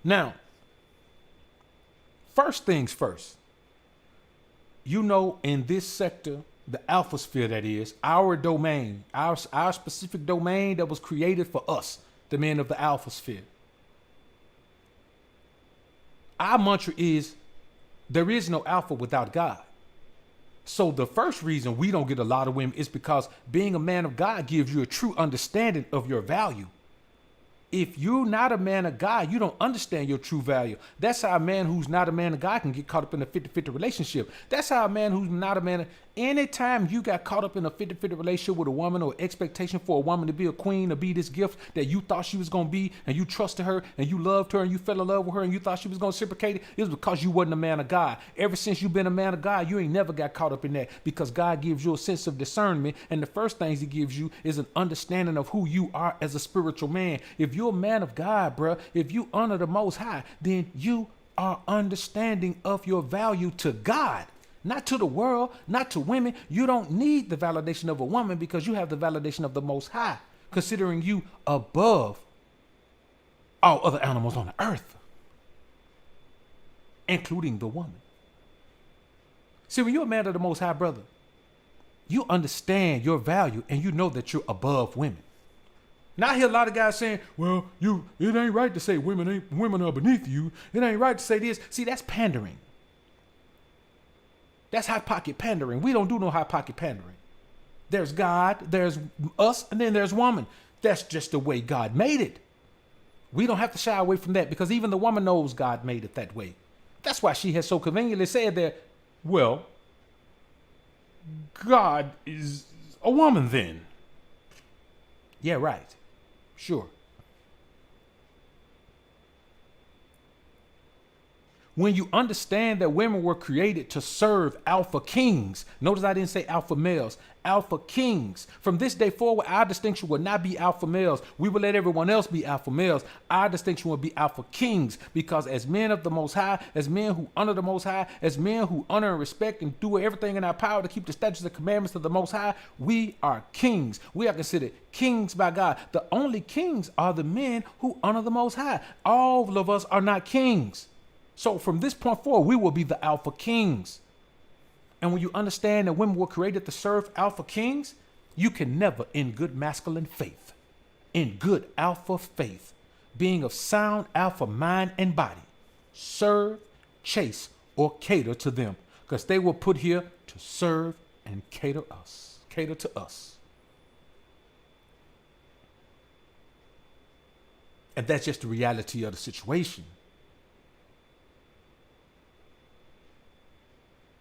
Now, first things first, in this sector, the alpha sphere, that is, our domain, our specific domain that was created for us, the men of the alpha sphere. Our mantra is, there is no alpha without God. So the first reason we don't get a lot of women is because being a man of God gives you a true understanding of your value. If you're not a man of God, you don't understand your true value. That's how a man who's not a man of God can get caught up in a 50-50 relationship. That's how a man who's not a man, anytime you got caught up in a 50-50 relationship with a woman, or expectation for a woman to be a queen, to be this gift that you thought she was going to be, and you trusted her and you loved her and you fell in love with her and you thought she was going to reciprocate it was because you wasn't a man of God. Ever since you've been a man of God, you ain't never got caught up in that, because God gives you a sense of discernment. And the first things he gives you is an understanding of who you are as a spiritual man. If you're a man of God, bro, if you honor the Most High, then you are understanding of your value to God, not to the world, not to women. You don't need the validation of a woman because you have the validation of the Most High, considering you above all other animals on the earth, including the woman. See, when you're a man of the Most High, brother, you understand your value and you know that you're above women. Now I hear a lot of guys saying, well, it ain't right to say women are beneath you. It ain't right to say this. See, that's pandering. That's hot pocket pandering. We don't do no hot pocket pandering. There's God, there's us, and then there's woman. That's just the way God made it. We don't have to shy away from that, because even the woman knows God made it that way. That's why she has so conveniently said that, well, God is a woman then. Yeah, right. Sure. When you understand that women were created to serve alpha kings, notice I didn't say alpha males, alpha kings. From this day forward, our distinction will not be alpha males. We will let everyone else be alpha males. Our distinction will be alpha kings, because as men of the Most High, as men who honor the Most High, as men who honor and respect and do everything in our power to keep the statutes and commandments of the Most High, we are kings. We are considered kings by God. The only kings are the men who honor the Most High. All of us are not kings. So from this point forward, we will be the alpha kings. And when you understand that women were created to serve alpha kings, you can never, in good masculine faith, in good alpha faith, being of sound alpha mind and body, serve, chase, or cater to them, because they were put here to serve and cater to us. And that's just the reality of the situation.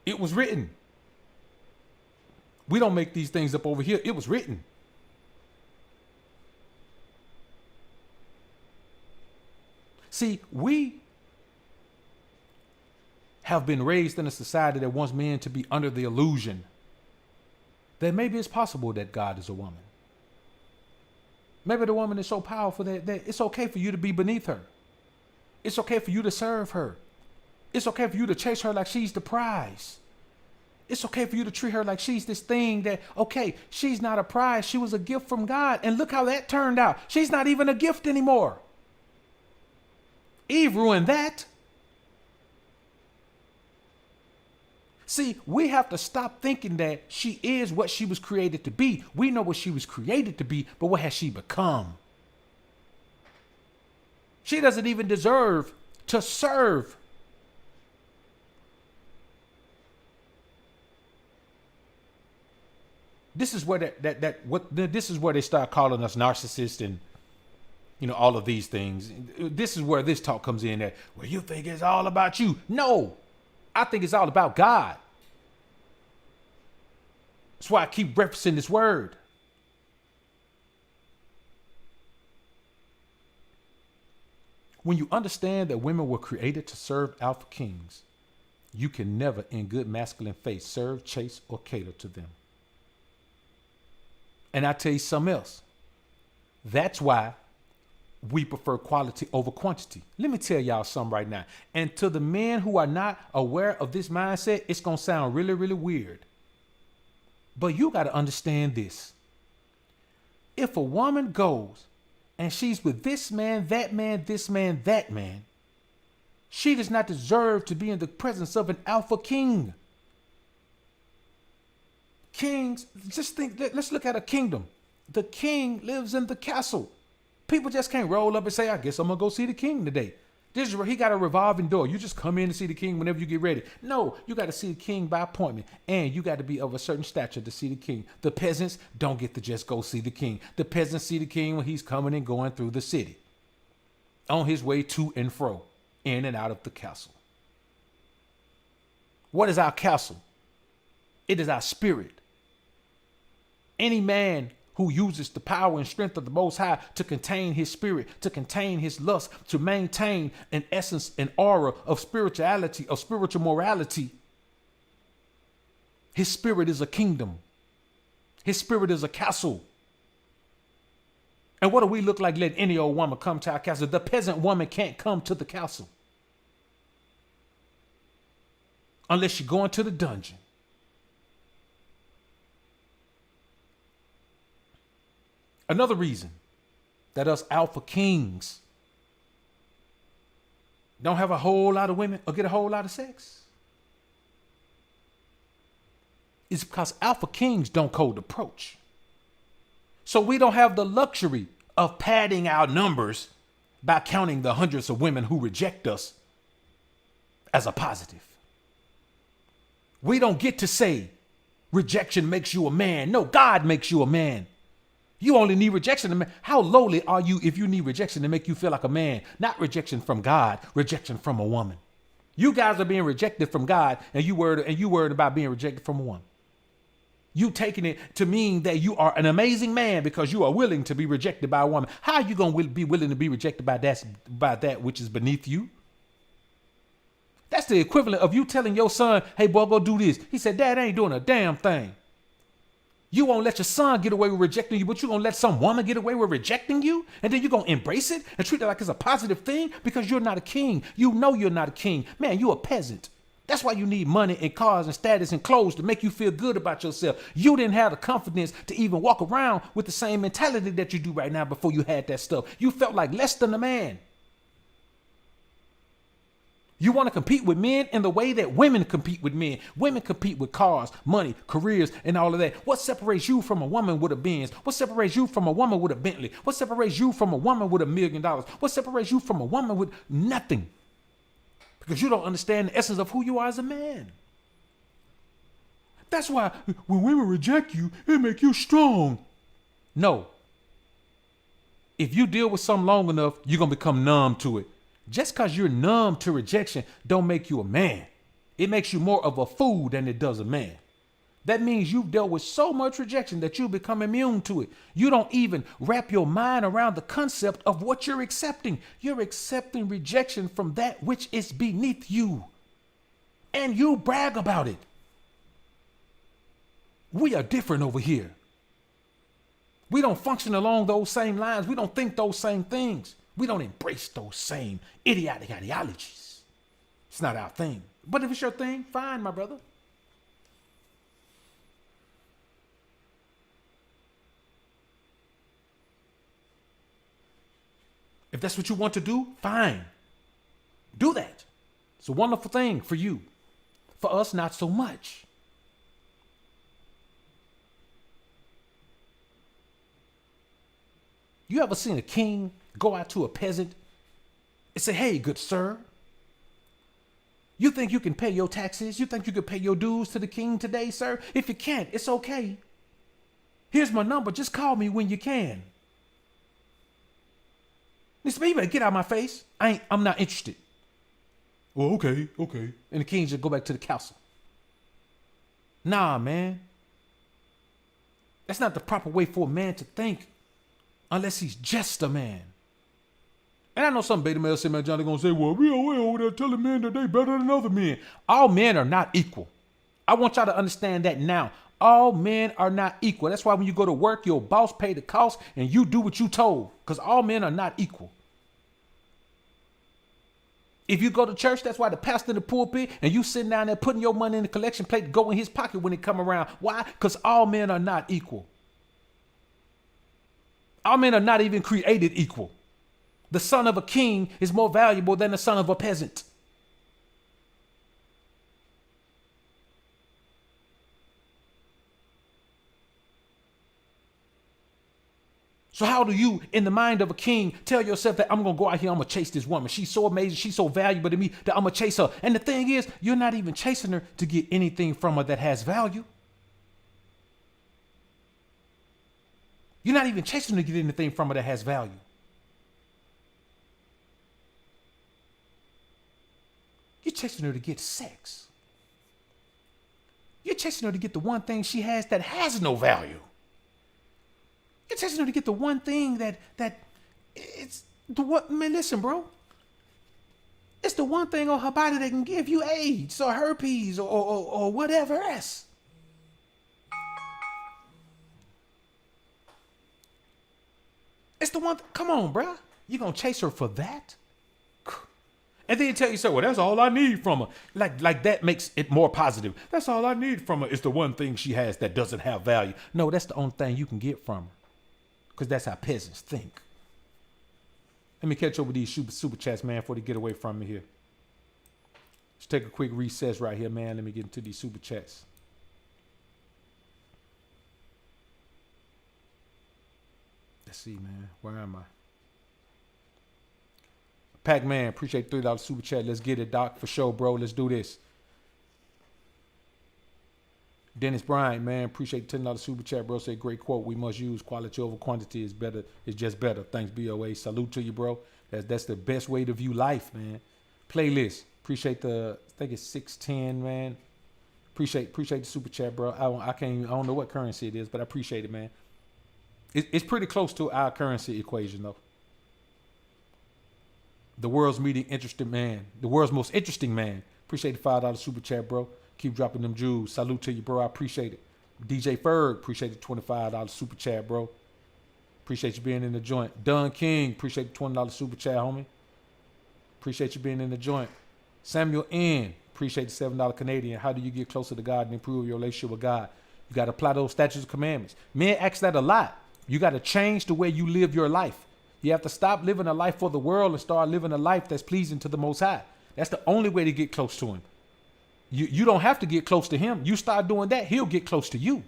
It was written. We don't make these things up over here. It was written. See, we have been raised in a society that wants men to be under the illusion that maybe it's possible that God is a woman. Maybe the woman is so powerful that it's okay for you to be beneath her. It's okay for you to serve her. It's okay for you to chase her like she's the prize. It's okay for you to treat her like she's this thing that, okay, she's not a prize. She was a gift from God. And look how that turned out. She's not even a gift anymore. Eve ruined that. See, we have to stop thinking that she is what she was created to be. We know what she was created to be, but what has she become? She doesn't even deserve to serve. This is where this is where they start calling us narcissists and, all of these things. This is where this talk comes in, that, well, you think it's all about you. No, I think it's all about God. That's why I keep referencing this word. When you understand that women were created to serve alpha kings, you can never, in good masculine faith, serve, chase, or cater to them. And I tell you something else. That's why we prefer quality over quantity. Let me tell y'all something right now. And to the men who are not aware of this mindset, it's going to sound really, really weird. But you got to understand this. If a woman goes and she's with this man, that man, this man, that man, She does not deserve to be in the presence of an alpha king. Kings, just think, let's look at a kingdom. The king lives in the castle. People just can't roll up and say, I guess I'm going to go see the king today. He got a revolving door. You just come in to see the king whenever you get ready. No, you got to see the king by appointment. And you got to be of a certain stature to see the king. The peasants don't get to just go see the king. The peasants see the king when he's coming and going through the city, on his way to and fro, in and out of the castle. What is our castle? It is our spirit. Any man who uses the power and strength of the Most High to contain his spirit, to contain his lust, to maintain an essence, an aura of spirituality, of spiritual morality, his spirit is a kingdom. His spirit is a castle. And what do we look like letting any old woman come to our castle? The peasant woman can't come to the castle unless you go into the dungeon. Another reason that us alpha kings don't have a whole lot of women or get a whole lot of sex is because alpha kings don't cold approach. So we don't have the luxury of padding our numbers by counting the hundreds of women who reject us as a positive. We don't get to say rejection makes you a man. No, God makes you a man. You only need rejection. How lowly are you if you need rejection to make you feel like a man? Not rejection from God, rejection from a woman. You guys are being rejected from God, and you worried about being rejected from a woman. You taking it to mean that you are an amazing man because you are willing to be rejected by a woman. How are you going to be willing to be rejected by that which is beneath you? That's the equivalent of you telling your son, hey, boy, go do this. He said, Dad, I ain't doing a damn thing. You won't let your son get away with rejecting you, but you're going to let some woman get away with rejecting you? And then you're going to embrace it and treat it like it's a positive thing because you're not a king. You know you're not a king. Man, you're a peasant. That's why you need money and cars and status and clothes to make you feel good about yourself. You didn't have the confidence to even walk around with the same mentality that you do right now before you had that stuff. You felt like less than a man. You want to compete with men in the way that women compete with men. Women compete with cars, money, careers, and all of that. What separates you from a woman with a Benz? What separates you from a woman with a Bentley? What separates you from a woman with $1 million? What separates you from a woman with nothing? Because you don't understand the essence of who you are as a man. That's why when women reject you, it make you strong. No. If you deal with something long enough, you're going to become numb to it. Just because you're numb to rejection don't make you a man. It makes you more of a fool than it does a man. That means you've dealt with so much rejection that you become immune to it. You don't even wrap your mind around the concept of what you're accepting. You're accepting rejection from that which is beneath you. And you brag about it. We are different over here. We don't function along those same lines. We don't think those same things. We don't embrace those same idiotic ideologies. It's not our thing. But if it's your thing, fine, my brother. If that's what you want to do, fine. Do that. It's a wonderful thing for you. For us, not so much. You ever seen a king go out to a peasant and say, hey, good sir, you think you can pay your taxes? You think you can pay your dues to the king today, sir? If you can't, it's okay. Here's my number. Just call me when you can. He said, you better get out of my face. I'm not interested. Well, okay. And the king just go back to the castle. Nah, man. That's not the proper way for a man to think unless he's just a man. And I know some beta males say, man, Johnny gonna say, well, we over there telling men that they better than other men. All men are not equal. I want y'all to understand that now. All men are not equal. That's why when you go to work, your boss pay the cost and you do what you told, because all men are not equal. If you go to church, that's why the pastor in the pulpit and you sitting down there putting your money in the collection plate to go in his pocket when it come around. Why? Because all men are not equal. All men are not even created equal. The son of a king is more valuable than the son of a peasant. So how do you, in the mind of a king, tell yourself that I'm going to go out here, I'm going to chase this woman. She's so amazing. She's so valuable to me that I'm going to chase her. And the thing is, you're not even chasing her to get anything from her that has value. You're not even chasing her to get anything from her that has value. You're chasing her to get sex. You're chasing her to get the one thing she has that has no value. You're chasing her to get the one thing that it's the what, man, listen, bro. It's the one thing on her body that can give you AIDS or herpes or whatever else. It's the one, come on, bro. You gonna chase her for that? And then you tell yourself, well, that's all I need from her. Like that makes it more positive. That's all I need from her is the one thing she has that doesn't have value. No, that's the only thing you can get from her. Because that's how peasants think. Let me catch up with these super chats, man, before they get away from me here. Let's take a quick recess right here, man. Let me get into these super chats. Let's see, man. Where am I? Pac-Man, appreciate $3 super chat. Let's get it, Doc, for sure, bro. Let's do this. Dennis Bryant, man, appreciate $10 super chat, bro. Say great quote. We must use quality over quantity is better. It's just better. Thanks, BOA. Salute to you, bro. That's the best way to view life, man. Playlist. Appreciate I think it's 610, man. Appreciate the super chat, bro. I don't know what currency it is, but I appreciate it, man. It's pretty close to our currency equation, though. The world's most interesting man. Appreciate the $5 super chat, bro. Keep dropping them jewels. Salute to you, bro. I appreciate it. DJ Ferg, appreciate the $25 super chat, bro. Appreciate you being in the joint. Don King, appreciate the $20 super chat, homie. Appreciate you being in the joint. Samuel N, appreciate the $7 Canadian. How do you get closer to God and improve your relationship with God? You got to apply those statutes and commandments. Men ask that a lot. You got to change the way you live your life. You have to stop living a life for the world and start living a life that's pleasing to the Most High. That's the only way to get close to him. You don't have to get close to him. You start doing that, he'll get close to you.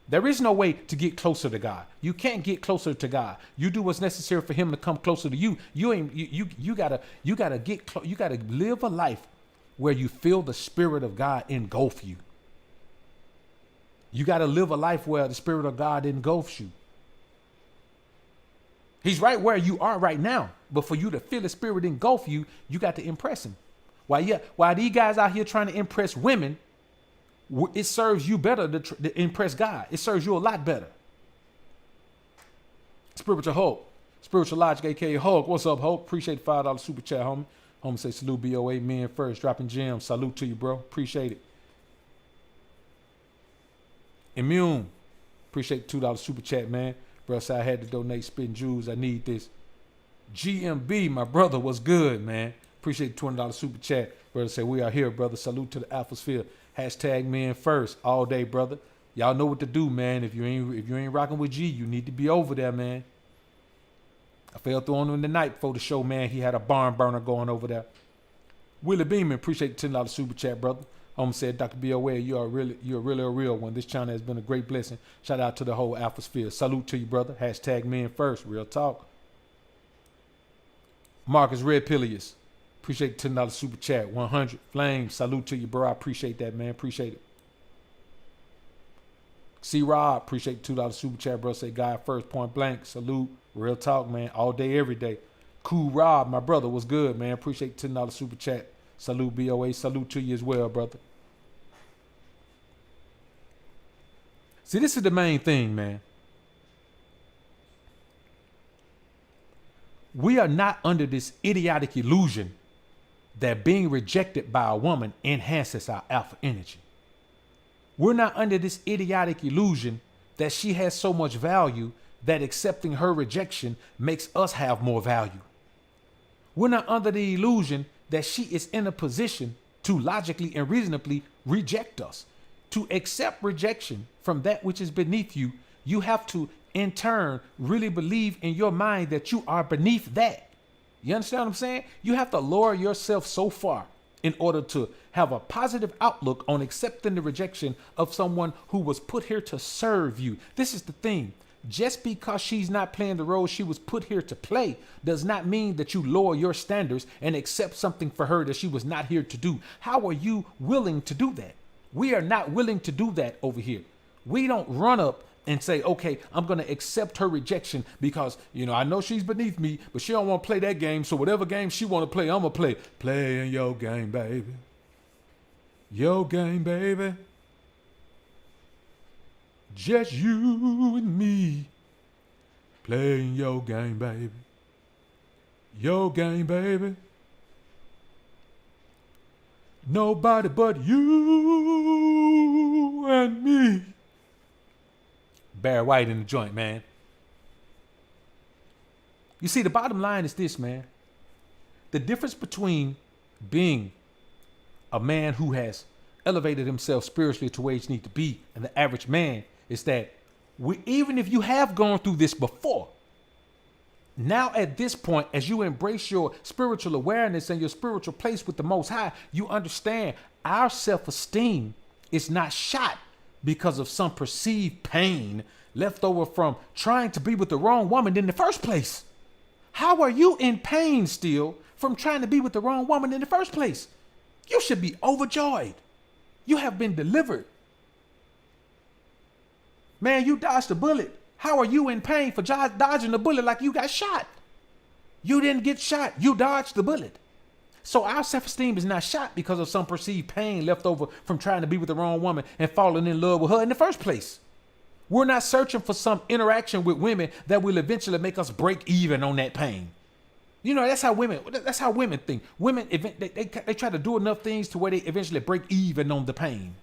There is no way to get closer to God. You can't get closer to God. You do what's necessary for him to come closer to you. You gotta live a life where you feel the Spirit of God engulf you. You gotta live a life where the Spirit of God engulfs you. He's right where you are right now. But for you to feel the Spirit engulf you, you got to impress him. While these guys out here trying to impress women, it serves you better to impress God. It serves you a lot better. Spiritual Hulk. Spiritual Logic, a.k.a. Hulk. What's up, Hulk? Appreciate the $5 super chat, homie. Homie say salute BOA, men first. Dropping gems. Salute to you, bro. Appreciate it. Immune. Appreciate the $2 super chat, man. Bro, so I had to donate spitting jewels. I need this. GMB, my brother, was good, man. Appreciate the $20 super chat. Brother say, we are here, brother. Salute to the Alphasphere. Hashtag men first all day, brother. Y'all know what to do, man. If you ain't rocking with G, you need to be over there, man. I fell through on him the night before the show, man. He had a barn burner going over there. Willie Beeman, appreciate the $10 super chat, brother. Home said, Dr. BOA, you're really a real one. This channel has been a great blessing. Shout out to the whole Alphasphere. Salute to you, brother. Hashtag men first. Real talk. Marcus Red Pilius. Appreciate the $10 super chat. 100 Flames. Salute to you, bro. I appreciate that, man. Appreciate it. C Rob. Appreciate the $2 super chat, bro. Say God first, point blank. Salute. Real talk, man. All day, every day. Cool Rob, my brother, was good, man. Appreciate the $10 super chat. Salute BOA. Salute to you as well, brother. See, this is the main thing, man. We are not under this idiotic illusion that being rejected by a woman enhances our alpha energy. We're not under this idiotic illusion that she has so much value that accepting her rejection makes us have more value. We're not under the illusion that she is in a position to logically and reasonably reject us. To accept rejection from that which is beneath you, you have to, in turn, really believe in your mind that you are beneath that. You understand what I'm saying? You have to lower yourself so far in order to have a positive outlook on accepting the rejection of someone who was put here to serve you. This is the thing. Just because she's not playing the role she was put here to play does not mean that you lower your standards and accept something for her that she was not here to do. How are you willing to do that? We are not willing to do that over here. We don't run up and say, okay, I'm going to accept her rejection because, I know she's beneath me, but she don't want to play that game. So whatever game she want to play, I'm going to play. Playing your game, baby. Your game, baby. Just you and me. Playing your game, baby. Your game, baby. Nobody but you and me. Barry White in the joint, man. You see, the bottom line is this, man. The difference between being a man who has elevated himself spiritually to where he needs to be and the average man is that even if you have gone through this before, now at this point, as you embrace your spiritual awareness and your spiritual place with the Most High, you understand our self-esteem is not shot because of some perceived pain left over from trying to be with the wrong woman in the first place. How are you in pain still from trying to be with the wrong woman in the first place? You should be overjoyed. You have been delivered. Man, you dodged a bullet. How are you in pain for dodging the bullet like you got shot? You didn't get shot. You dodged the bullet. So our self-esteem is not shot because of some perceived pain left over from trying to be with the wrong woman and falling in love with her in the first place. We're not searching for some interaction with women that will eventually make us break even on that pain. That's how women think. Women, they try to do enough things to where they eventually break even on the pain.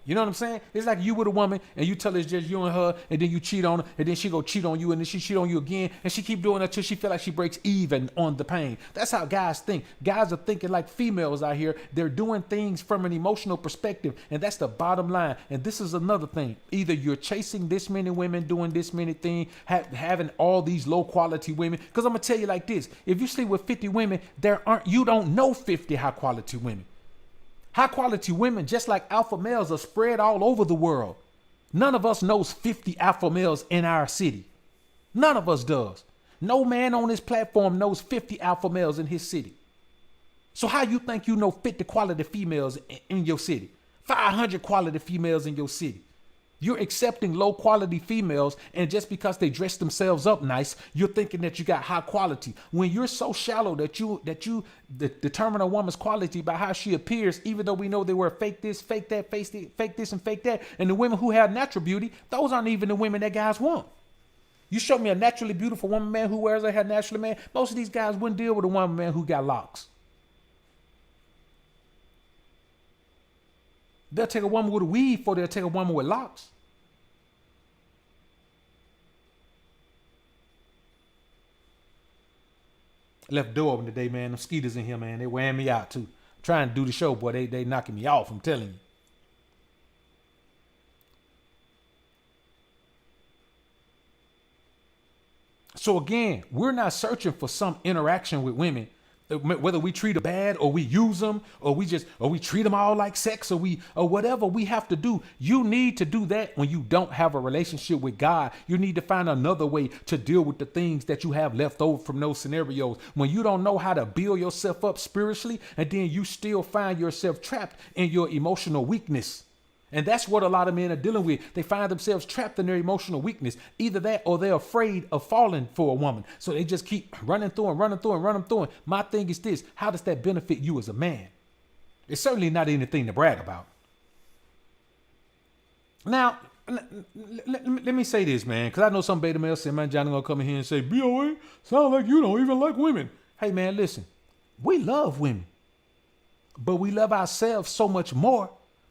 You know what I'm saying? It's like you with a woman and you tell her it's just you and her, and then you cheat on her, and then she go cheat on you, and then she cheat on you again, and she keep doing it until she feel like she breaks even on the pain. That's how guys think. Guys are thinking like females out here. They're doing things from an emotional perspective, and that's the bottom line. And this is another thing. Either you're chasing this many women, doing this many things, having all these low quality women. Because I'm gonna tell you like this: if you sleep with 50 women, you don't know 50 high quality women. High quality women, just like alpha males, are spread all over the world. None of us knows 50 alpha males in our city. None of us does. No man on this platform knows 50 alpha males in his city. So how you think you know 50 quality females in your city? 500 quality females in your city. You're accepting low quality females, and just because they dress themselves up nice, you're thinking that you got high quality. When you're so shallow that you determine a woman's quality by how she appears, even though we know they wear fake this, fake that, fake this, and fake that. And the women who have natural beauty, those aren't even the women that guys want. You show me a naturally beautiful woman, man, who wears her hair naturally, man. Most of these guys wouldn't deal with a woman, man, who got locks. They'll take a woman with a weave before they'll take a woman with locks. I left the door open today, man. The mosquitoes in here, man. They wearing me out too. I'm trying to do the show, boy. They knocking me off, I'm telling you. So again, we're not searching for some interaction with women, whether we treat them bad or we use them or we treat them all like sex or whatever we have to do. You need to do that when you don't have a relationship with God. You need to find another way to deal with the things that you have left over from those scenarios. When you don't know how to build yourself up spiritually, and then you still find yourself trapped in your emotional weakness. And that's what a lot of men are dealing with. They find themselves trapped in their emotional weakness. Either that or they're afraid of falling for a woman. So they just keep running through and. My thing is this: how does that benefit you as a man? It's certainly not anything to brag about. Now, let me say this, man, because I know some beta males say, man, Johnny gonna come in here and say, BOA, sound like you don't even like women. Hey, man, listen, we love women, but we love ourselves so much more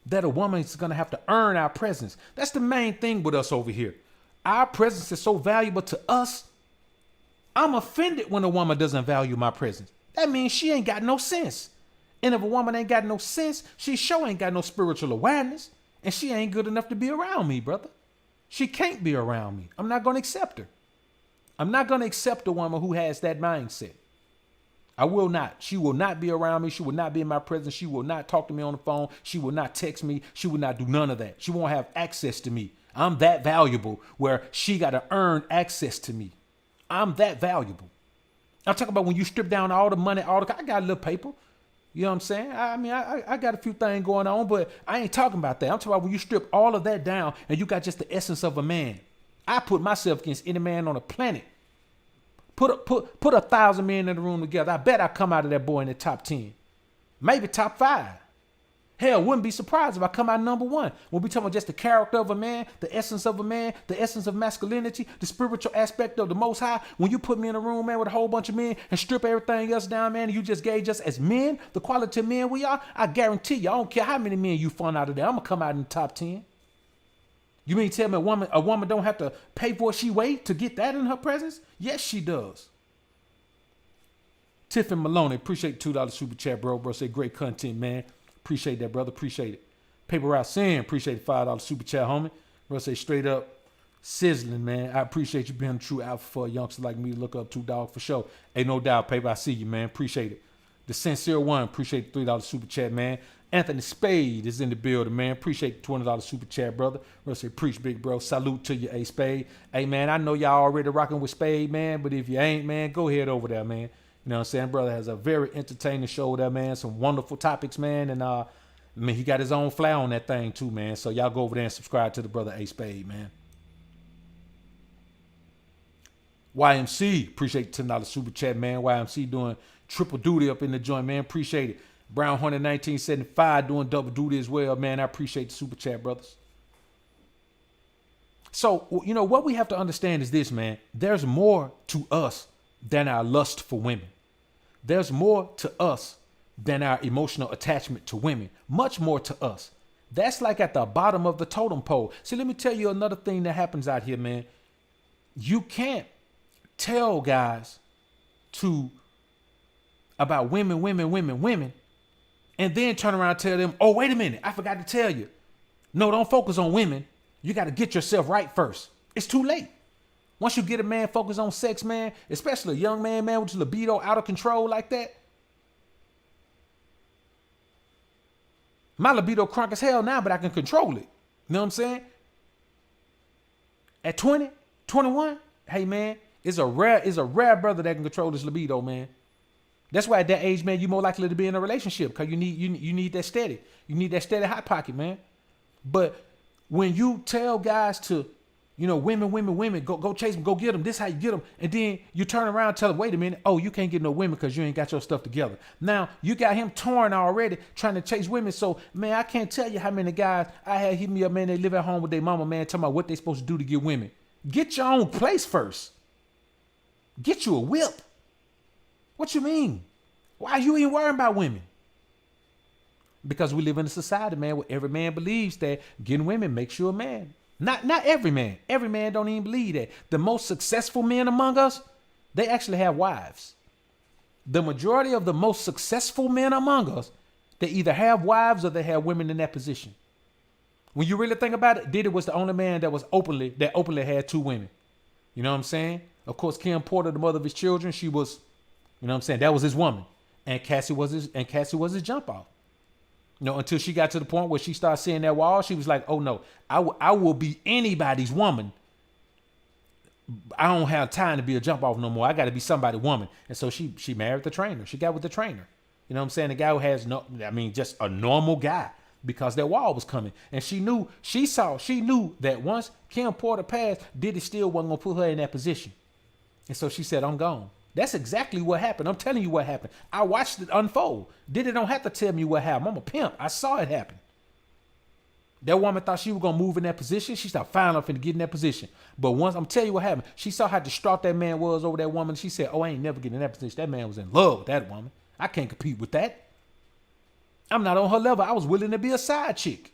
that a woman is going to have to earn our presence. That's the main thing with us over here. Our presence is so valuable to us. I'm offended when a woman doesn't value my presence. That means she ain't got no sense. And if a woman ain't got no sense, she sure ain't got no spiritual awareness. And she ain't good enough to be around me, brother. She can't be around me. I'm not going to accept her. I'm not going to accept a woman who has that mindset. I will not. She will not be around me. She will not be in my presence. She will not talk to me on the phone. She will not text me. She will not do none of that. She won't have access to me. I'm that valuable where she got to earn access to me. I'm that valuable. I'm talking about when you strip down all the money, I got a little paper. You know what I'm saying? I mean, I got a few things going on, but I ain't talking about that. I'm talking about when you strip all of that down and you got just the essence of a man. I put myself against any man on the planet. Put 1,000 men in the room together. I bet I come out of that boy in the top 10. Maybe top 5. Hell, wouldn't be surprised if I come out number 1. When we talking about just the character of a man, the essence of a man, the essence of masculinity, the spiritual aspect of the Most High. When you put me in a room, man, with a whole bunch of men and strip everything else down, man, and you just gauge us as men, the quality of men we are, I guarantee you, I don't care how many men you fund out of there, I'm going to come out in the top 10. You mean tell me a woman don't have to pay for what she weighs to get that in her presence? Yes, she does. Tiffany Maloney, appreciate the $2 super chat, bro. Bro, say great content, man. Appreciate that, brother. Appreciate it. Paper Route Sin, appreciate the $5 super chat, homie. Bro, say straight up sizzling, man. I appreciate you being a true alpha for a youngster like me to look up to, dog, for sure. Ain't no doubt, Paper. I see you, man. Appreciate it. The Sincere One, appreciate the $3 super chat, man. Anthony Spade is in the building, man. Appreciate the $20 super chat, brother. Bro, say preach, big bro. Salute to you, A Spade. Hey, man, I know y'all already rocking with Spade, man, but if you ain't, man, go ahead over there, man. You know what I'm saying? Brother has a very entertaining show there, man. Some wonderful topics, man. And I mean, he got his own flair on that thing too, man. So y'all go over there and subscribe to the brother A Spade, man. YMC, appreciate the $10 super chat, man. YMC doing triple duty up in the joint, man. Appreciate it. Brown Hunter 1975 doing double duty as well, man. I appreciate the super chat, brothers. So, you know, what we have to understand is this, man. There's more to us than our lust for women. There's more to us than our emotional attachment to women. Much more to us. That's like at the bottom of the totem pole. See, let me tell you another thing that happens out here, man. You can't tell guys about women, and then turn around and tell them, oh, wait a minute, I forgot to tell you. No, don't focus on women. You got to get yourself right first. It's too late. Once you get a man focused on sex, man, especially a young man, with his libido out of control like that. My libido crunk as hell now, but I can control it. You know what I'm saying? At 20, 21, hey, man, it's a rare brother that can control his libido, man. That's why at that age, man, you're more likely to be in a relationship because you need that steady. You need that steady hot pocket, man. But when you tell guys to, you know, women, go chase them, go get them. This is how you get them. And then you turn around and tell them, wait a minute. Oh, you can't get no women because you ain't got your stuff together. Now, you got him torn already trying to chase women. So, man, I can't tell you how many guys I had hit me up, man. They live at home with their mama, man, talking about what they supposed to do to get women. Get your own place first. Get you a whip. What you mean? Why you ain't worrying about women? Because we live in a society, man, where every man believes that getting women makes you a man. Not every man. Every man don't even believe that. The most successful men among us, they actually have wives. The majority of the most successful men among us, they either have wives or they have women in that position. When you really think about it, Diddy was the only man that openly had 2 women. You know what I'm saying? Of course, Kim Porter, the mother of his children, she was, you know what I'm saying, that was his woman. And Cassie was his jump off. You know, until she got to the point where she started seeing that wall, she was like, oh no, I will be anybody's woman. I don't have time to be a jump off no more. I got to be somebody's woman. And so she married the trainer. She got with the trainer. You know what I'm saying? The guy who has just a normal guy, because that wall was coming. And she knew that once Kim Porter passed, Diddy still wasn't going to put her in that position. And so she said, I'm gone. That's exactly what happened. I'm telling you what happened. I watched it unfold. Diddy don't have to tell me what happened. I'm a pimp. I saw it happen. That woman thought she was going to move in that position. She started finding up and get in that position. But once, I'm telling you what happened. She saw how distraught that man was over that woman. She said, oh, I ain't never getting in that position. That man was in love with that woman. I can't compete with that. I'm not on her level. I was willing to be a side chick.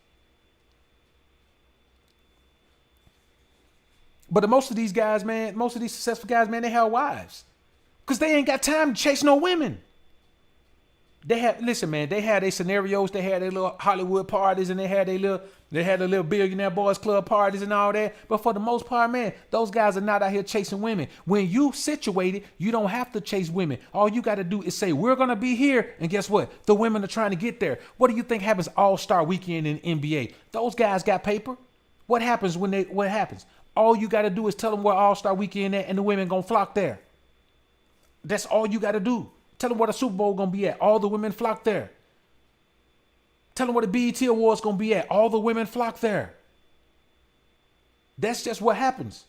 But most of these guys, man, most of these successful guys, man, they have wives. Because they ain't got time to chase no women. They had their scenarios, they had their little Hollywood parties, and they had their little billionaire boys club parties and all that. But for the most part, man, those guys are not out here chasing women. When you situated, you don't have to chase women. All you got to do is say, we're going to be here. And guess what? The women are trying to get there. What do you think happens All-Star Weekend in NBA? Those guys got paper. What happens what happens? All you got to do is tell them where All-Star Weekend at and the women gonna flock there. That's all you got to do. Tell them where the Super Bowl gonna be at. All the women flock there. Tell them where the BET Awards gonna be at. All the women flock there. That's just what happens.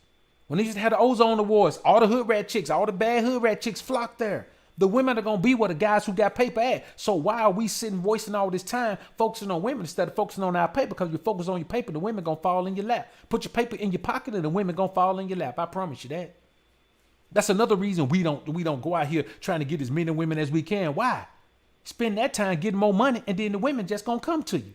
When they just had the Ozone Awards, all the hood rat chicks, all the bad hood rat chicks flock there. The women are going to be where the guys who got paper at. So why are we sitting wasting all this time focusing on women instead of focusing on our paper? Because you focus on your paper, the women going to fall in your lap. Put your paper in your pocket and the women going to fall in your lap. I promise you that. That's another reason we don't go out here trying to get as many women as we can. Why? Spend that time getting more money and then the women just going to come to you.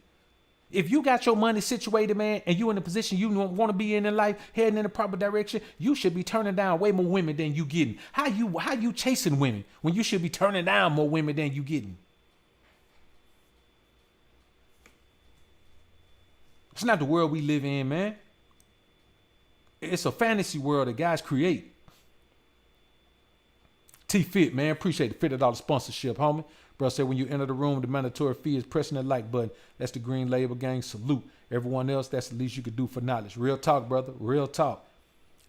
If you got your money situated, man, and you in the position you want to be in life, heading in the proper direction, you should be turning down way more women than you getting. How you chasing women when you should be turning down more women than you getting? It's not the world we live in, man. It's a fantasy world that guys create. T-Fit, man, appreciate the $50 sponsorship, homie. Bro said when you enter the room, the mandatory fee is pressing the like button. That's the green label gang. Salute. Everyone else, that's the least you could do for knowledge. Real talk, brother. Real talk.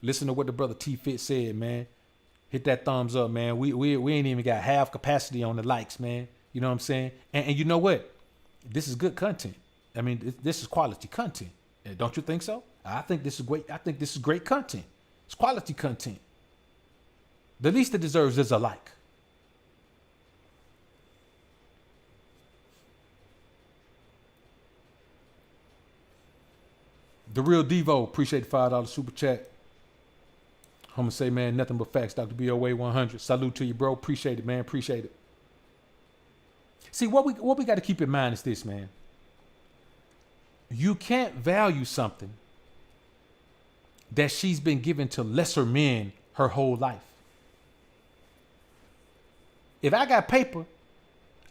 Listen to what the brother T-Fit said, man. Hit that thumbs up, man. We ain't even got half capacity on the likes, man. You know what I'm saying? And you know what? This is good content. I mean, this is quality content. Don't you think so? I think this is great. I think this is great content. It's quality content. The least it deserves is a like. The Real Devo, appreciate the $5 super chat. I'm going to say, man, nothing but facts. Dr. BOA 100. Salute to you, bro. Appreciate it, man. Appreciate it. See, what we got to keep in mind is this, man. You can't value something that she's been given to lesser men her whole life. If I got paper,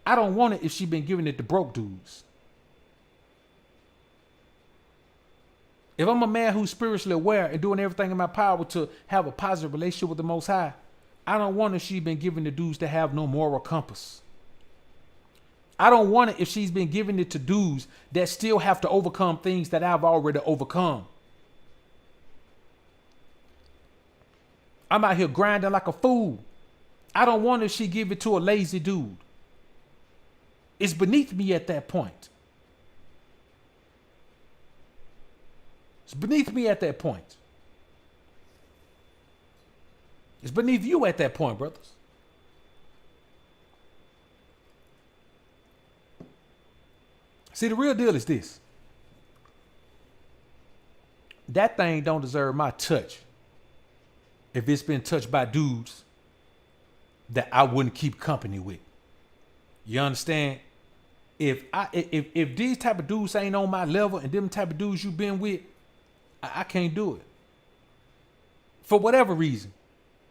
I don't want it if she's been giving it to broke dudes. If I'm a man who's spiritually aware and doing everything in my power to have a positive relationship with the Most High, I don't want it if she's been giving the dudes that have no moral compass. I don't want it if she's been giving it to dudes that still have to overcome things that I've already overcome. I'm out here grinding like a fool. I don't want it if she give it to a lazy dude. It's beneath me at that point. It's beneath me at that point. It's beneath you at that point, brothers. See, the real deal is this. That thing don't deserve my touch if it's been touched by dudes that I wouldn't keep company with. You understand? If these type of dudes ain't on my level and them type of dudes you been with, I can't do it. For whatever reason.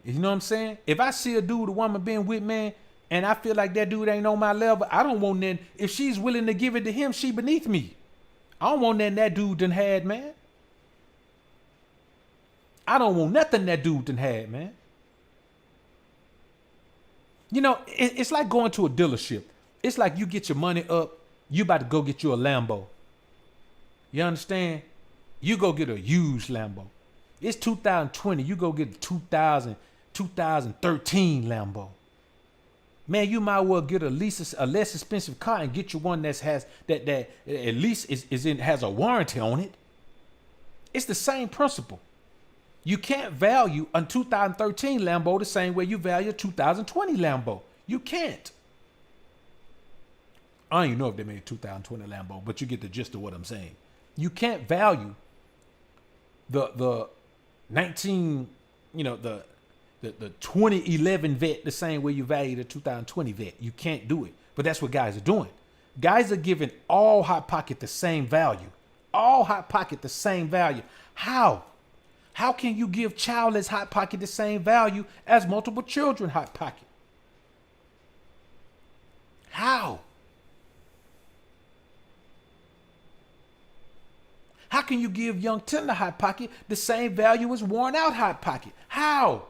You know what I'm saying? If I see a dude, a woman being with, man, and I feel like that dude ain't on my level, I don't want that. If she's willing to give it to him, she beneath me. I don't want nothing that dude done had, man. I don't want nothing that dude done had, man. You know, it's like going to a dealership. It's like you get your money up, you about to go get you a Lambo. You understand? You go get a used Lambo. It's 2020. You go get a 2013 Lambo. Man, you might well get a less expensive car and get you one that has that at least has a warranty on it. It's the same principle. You can't value a 2013 Lambo the same way you value a 2020 Lambo. You can't. I don't even know if they made a 2020 Lambo, but you get the gist of what I'm saying. You can't value the 2011 vet the same way you value the 2020 vet. You can't do it. But that's what guys are doing. Guys are giving all Hot Pocket the same value. All Hot Pocket the same value. How? How can you give childless Hot Pocket the same value as multiple children Hot Pocket? How? How can you give young tender Hot Pocket the same value as worn out Hot Pocket? How?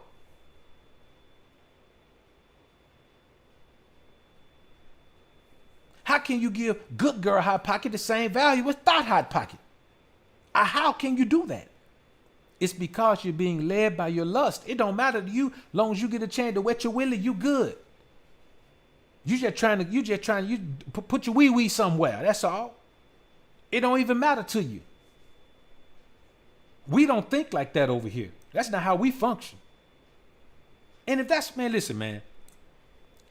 How can you give good girl Hot Pocket the same value as thought Hot Pocket? How can you do that? It's because you're being led by your lust. It don't matter to you, long as you get a chance to wet your willy, you good. You just trying to put your wee somewhere. That's all. It don't even matter to you. We don't think like that over here. That's not how we function. And if that's, man, listen, man,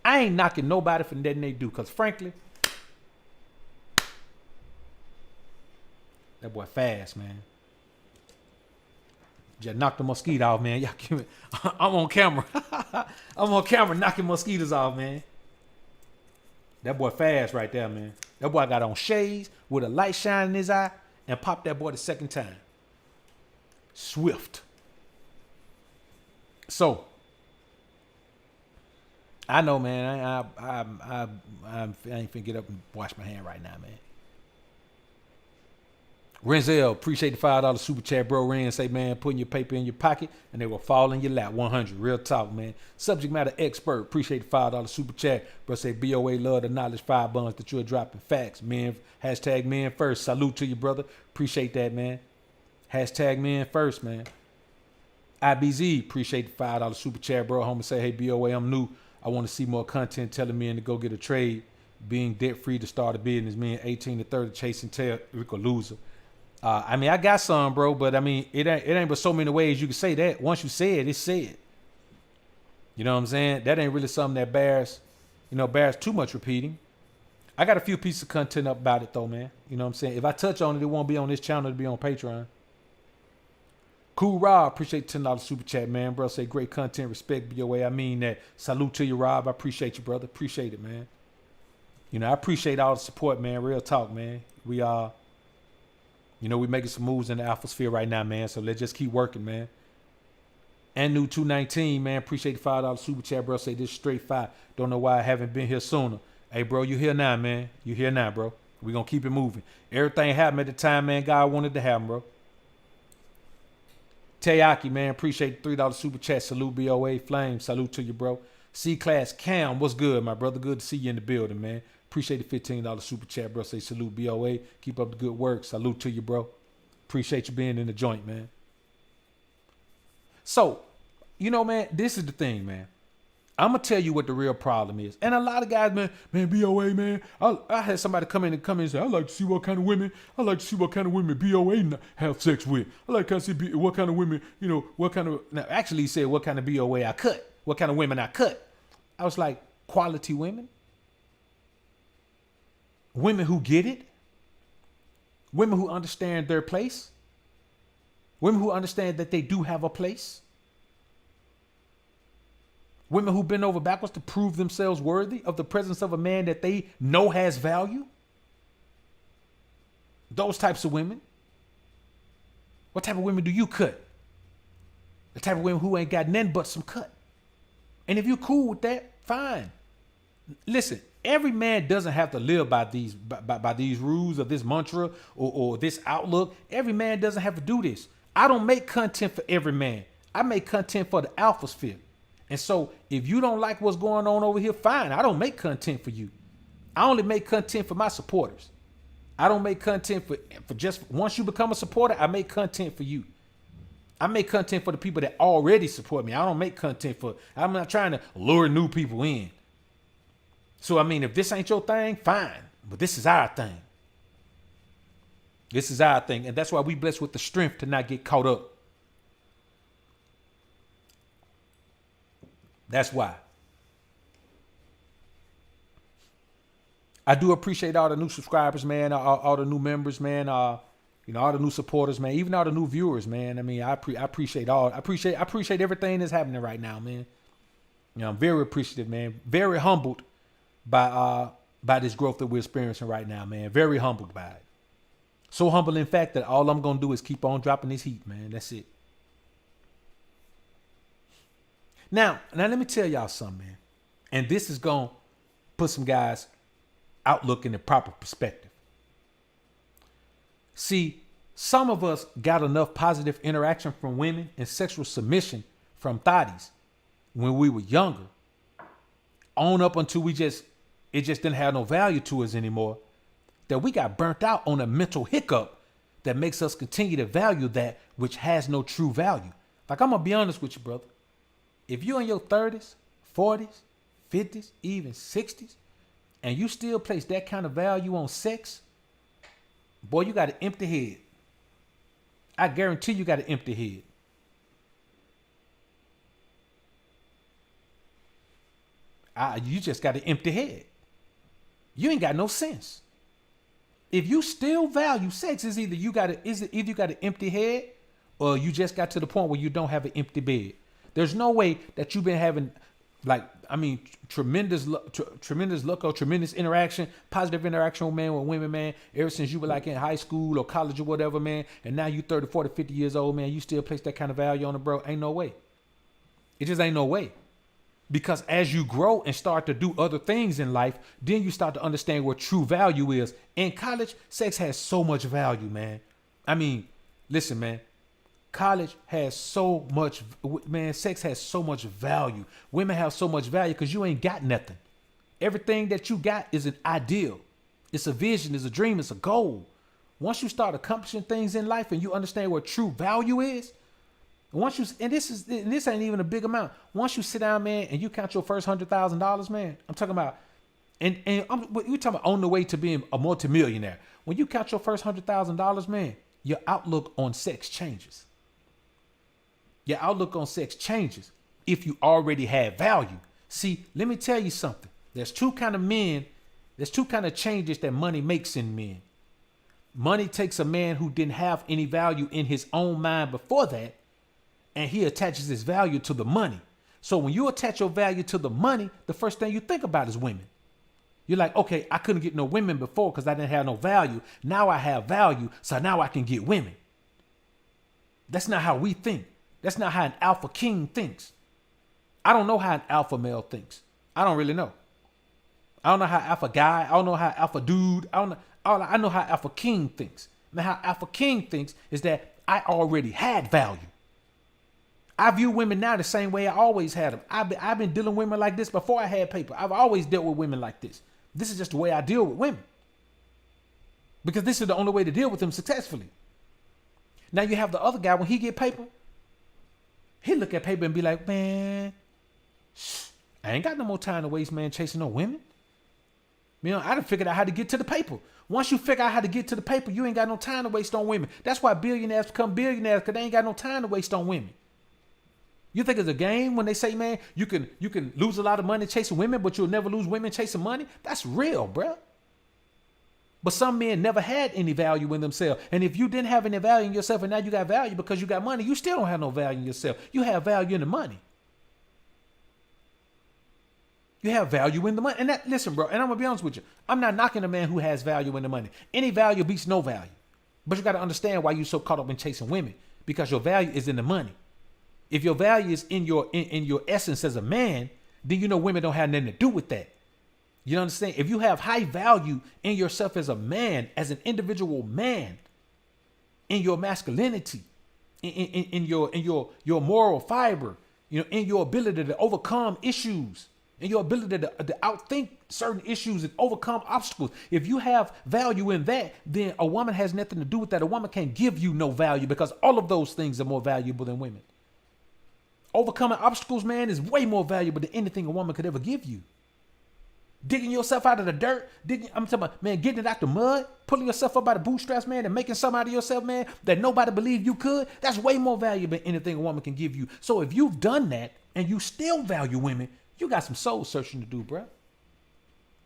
I ain't knocking nobody for nothing they do, because frankly, that boy fast, man. Just knocked the mosquito off, man. Y'all give me, I'm on camera. I'm on camera knocking mosquitoes off, man. That boy fast right there, man. That boy got on shades with a light shining in his eye and popped that boy the second time. Swift. So, I know, man. I ain't finna get up and wash my hand right now, man. Renzel, appreciate the $5 super chat, bro. Ren say, man, putting your paper in your pocket and they will fall in your lap. 100. Real talk, man. Subject matter expert. Appreciate the $5 super chat. Bro say, BOA love the knowledge 5 buns that you're dropping. Facts, men. Hashtag men first. Salute to you, brother. Appreciate that, man. Hashtag men first, man. IBZ, appreciate the $5 super chat, bro. Homie say, hey, BOA, I'm new. I want to see more content telling men to go get a trade. Being debt free to start a business. Men 18 to 30 chasing tail. Rico loser. I mean, I got some, bro, but I mean, it ain't but so many ways you can say that. Once you say it, it's said. You know what I'm saying? That ain't really something that bears too much repeating. I got a few pieces of content up about it though, man. You know what I'm saying? If I touch on it, it won't be on this channel, it'll be on Patreon. Cool Rob, appreciate the $10 super chat, man. Bro, say great content, respect BOA. I mean that. Salute to you, Rob. I appreciate you, brother. Appreciate it, man. You know, I appreciate all the support, man. Real talk, man. We are. We making some moves in the alpha sphere right now, man. So let's just keep working, man. And new 219, man. Appreciate the $5 super chat, bro. Say this straight fire. Don't know why I haven't been here sooner. Hey, bro, you here now, man. You here now, bro. We gonna keep it moving. Everything happened at the time, man. God wanted to happen, bro. Tayaki, man. Appreciate the $3 super chat. Salute BOA Flame. Salute to you, bro. C-Class Cam, what's good, my brother? Good to see you in the building, man. Appreciate the $15 super chat, bro. Say salute BOA. Keep up the good work. Salute to you, bro. Appreciate you being in the joint, man. So, man, this is the thing, man. I'm going to tell you what the real problem is. And a lot of guys, man, BOA, man. I had somebody come in and say, I like to see what kind of women BOA have sex with. I like to see what kind of women, now actually he said what kind of BOA I cut. What kind of women I cut. I was like, quality women. Women who get it. Women who understand their place. Women who understand that they do have a place. Women who bend over backwards to prove themselves worthy of the presence of a man that they know has value. Those types of women. What type of women do you cut? The type of women who ain't got nothing but some cut. And if you're cool with that, fine. Listen, every man doesn't have to live by these rules or this mantra or this outlook. Every man doesn't have to do this. I don't make content for every man. I make content for the alpha sphere. And so if you don't like what's going on over here, fine. I don't make content for you. I only make content for my supporters. I don't make content for just once you become a supporter, I make content for you. I make content for the people that already support me. I don't make content I'm not trying to lure new people in. So, I mean, if this ain't your thing, fine. But this is our thing. This is our thing. And that's why we blessed with the strength to not get caught up. That's why. I do appreciate all the new subscribers, man. All the new members, man. All the new supporters, man. Even all the new viewers, man. I mean, I appreciate all. I appreciate everything that's happening right now, man. I'm very appreciative, man. Very humbled by this growth that we're experiencing right now, man. Very humbled by it. So humble, in fact, that all I'm gonna do is keep on dropping this heat, man. That's it. Now let me tell y'all something, man. And this is gonna put some guys' outlook in the proper perspective. See, some of us got enough positive interaction from women and sexual submission from thotties when we were younger, on up until it just didn't have no value to us anymore, that we got burnt out on a mental hiccup that makes us continue to value that which has no true value. Like, I'm going to be honest with you, brother. If you're in your 30s, 40s, 50s, even 60s, and you still place that kind of value on sex, boy, you got an empty head. I guarantee you got an empty head. You just got an empty head. You ain't got no sense. If you still value sex, is either you got an empty head, or you just got to the point where you don't have an empty bed. There's no way that you've been having, tremendous luck or tremendous interaction, positive interaction, man, with women, man, ever since you were like in high school or college or whatever, man, and now you 30, 40, 50 years old, man, you still place that kind of value on it, bro. Ain't no way. It just ain't no way. Because as you grow and start to do other things in life, then you start to understand what true value is. In college, sex has so much value, man. I mean, listen, man. College has so much, man, sex has so much value. Women have so much value because you ain't got nothing. Everything that you got is an ideal. It's a vision, it's a dream, it's a goal. Once you start accomplishing things in life and you understand what true value is, this ain't even a big amount. Once you sit down, man, and you count your first $100,000, man, I'm talking about, we're talking about on the way to being a multimillionaire. When you count your first $100,000, man, your outlook on sex changes. Your outlook on sex changes if you already had value. See, let me tell you something. There's two kind of changes that money makes in men. Money takes a man who didn't have any value in his own mind before that, and he attaches his value to the money. So when you attach your value to the money, the first thing you think about is women. You're like, okay, I couldn't get no women before because I didn't have no value. Now I have value, so now I can get women. That's not how we think. That's not how an alpha king thinks. I don't know how an alpha male thinks. I don't really know. I don't know how alpha guy. I don't know how alpha dude. I know how alpha king thinks. Now, how alpha king thinks is that I already had value. I view women now the same way I always had them. I've been dealing with women like this before I had paper. I've always dealt with women like this. This is just the way I deal with women. Because this is the only way to deal with them successfully. Now you have the other guy, when he get paper, he look at paper and be like, man, I ain't got no more time to waste, man, chasing no women. You know, I done figured out how to get to the paper. Once you figure out how to get to the paper, you ain't got no time to waste on women. That's why billionaires become billionaires, because they ain't got no time to waste on women. You think it's a game when they say, man, you can lose a lot of money chasing women, but you'll never lose women chasing money? That's real, bro. But some men never had any value in themselves. And if you didn't have any value in yourself and now you got value because you got money, you still don't have no value in yourself. You have value in the money. You have value in the money. And that, listen, bro, and I'm going to be honest with you. I'm not knocking a man who has value in the money. Any value beats no value. But you got to understand why you're so caught up in chasing women, because your value is in the money. If your value is in your essence as a man, then you know women don't have nothing to do with that. You understand? If you have high value in yourself as a man, as an individual man, in your masculinity, in your moral fiber, you know, in your ability to overcome issues, in your ability to outthink certain issues and overcome obstacles. If you have value in that, then a woman has nothing to do with that. A woman can't give you no value, because all of those things are more valuable than women. Overcoming obstacles, man, is way more valuable than anything a woman could ever give you. Digging yourself out of the dirt, I'm talking about, man, getting it out the mud, pulling yourself up by the bootstraps, man, and making something out of yourself, man, that nobody believed you could. That's way more valuable than anything a woman can give you. So if you've done that and you still value women, you got some soul searching to do, bro.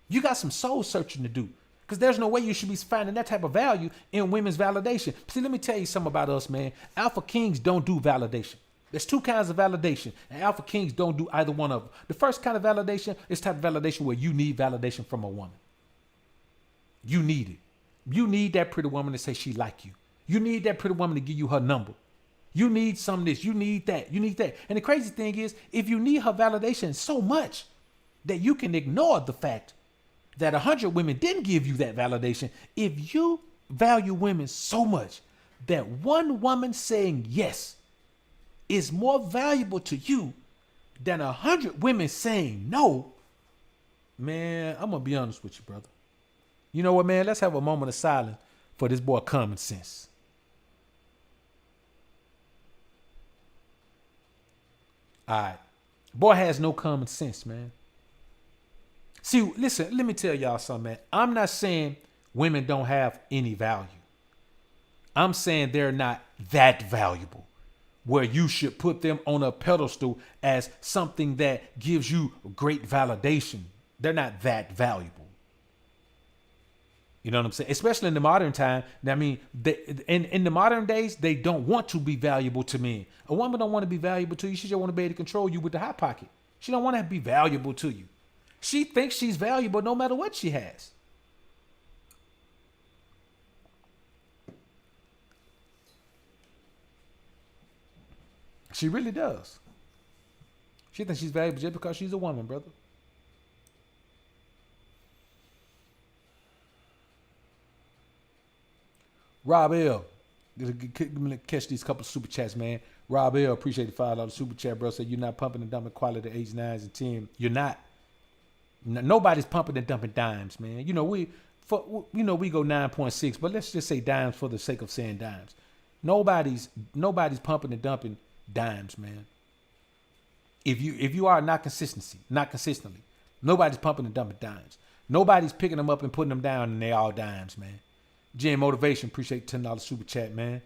You got some soul searching to do, because there's no way you should be finding that type of value in women's validation. See, let me tell you something about us, man. Alpha kings don't do validation. There's two kinds of validation, and alpha kings don't do either one of them. The first kind of validation is type of validation where you need validation from a woman. You need it. You need that pretty woman to say she like you. You need that pretty woman to give you her number. You need some of this. You need that. You need that. And the crazy thing is, if you need her validation so much that you can ignore the fact that 100 women didn't give you that validation, if you value women so much that one woman saying yes is more valuable to you than 100 women saying no, man, I'm going to be honest with you, brother. You know what, man? Let's have a moment of silence for this boy Common Sense. All right. Boy has no common sense, man. See, listen, let me tell y'all something, man. I'm not saying women don't have any value. I'm saying they're not that valuable where you should put them on a pedestal as something that gives you great validation. They're not that valuable. You know what I'm saying? Especially in the modern time. I mean, in the modern days, they don't want to be valuable to men. A woman don't want to be valuable to you. She just want to be able to control you with the hot pocket. She don't want to be valuable to you. She thinks she's valuable no matter what she has. She really does. She thinks she's valuable just because she's a woman, brother. Rob L. Catch these couple of super chats, man. Rob L. Appreciate the $5 super chat, bro. Said you're not pumping and dumping quality H9s and 10. You're not. Nobody's pumping and dumping dimes, man. You know, we go 9.6, but let's just say dimes for the sake of saying dimes. Nobody's pumping and dumping dimes, man. If you are not consistently, nobody's pumping and dumping dimes. Nobody's picking them up and putting them down, and they all dimes, man. Gen Motivation, appreciate $10 super chat, man.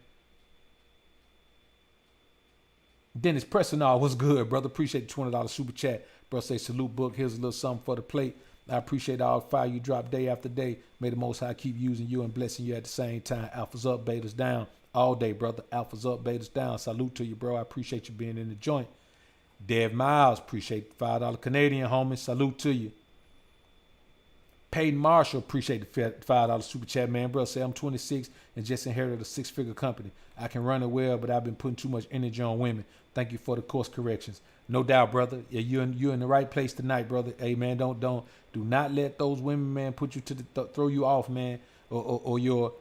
Dennis Pressenall, what's good, brother? Appreciate the $20 super chat. Bro, say salute book. Here's a little something for the plate. I appreciate all the fire you drop day after day. May the Most High keep using you and blessing you at the same time. Alphas up, betas down. All day, brother. Alphas up, betas down. Salute to you, bro. I appreciate you being in the joint. Dev Miles, appreciate the $5 Canadian, homie. Salute to you. Peyton Marshall, appreciate the $5 super chat, man. Bro, say I'm 26 and just inherited a 6-figure company. I can run it well, but I've been putting too much energy on women. Thank you for the course corrections. No doubt, brother. Yeah, you're in the right place tonight, brother. Hey, man, do not let those women, man, put you to throw you off, man, or your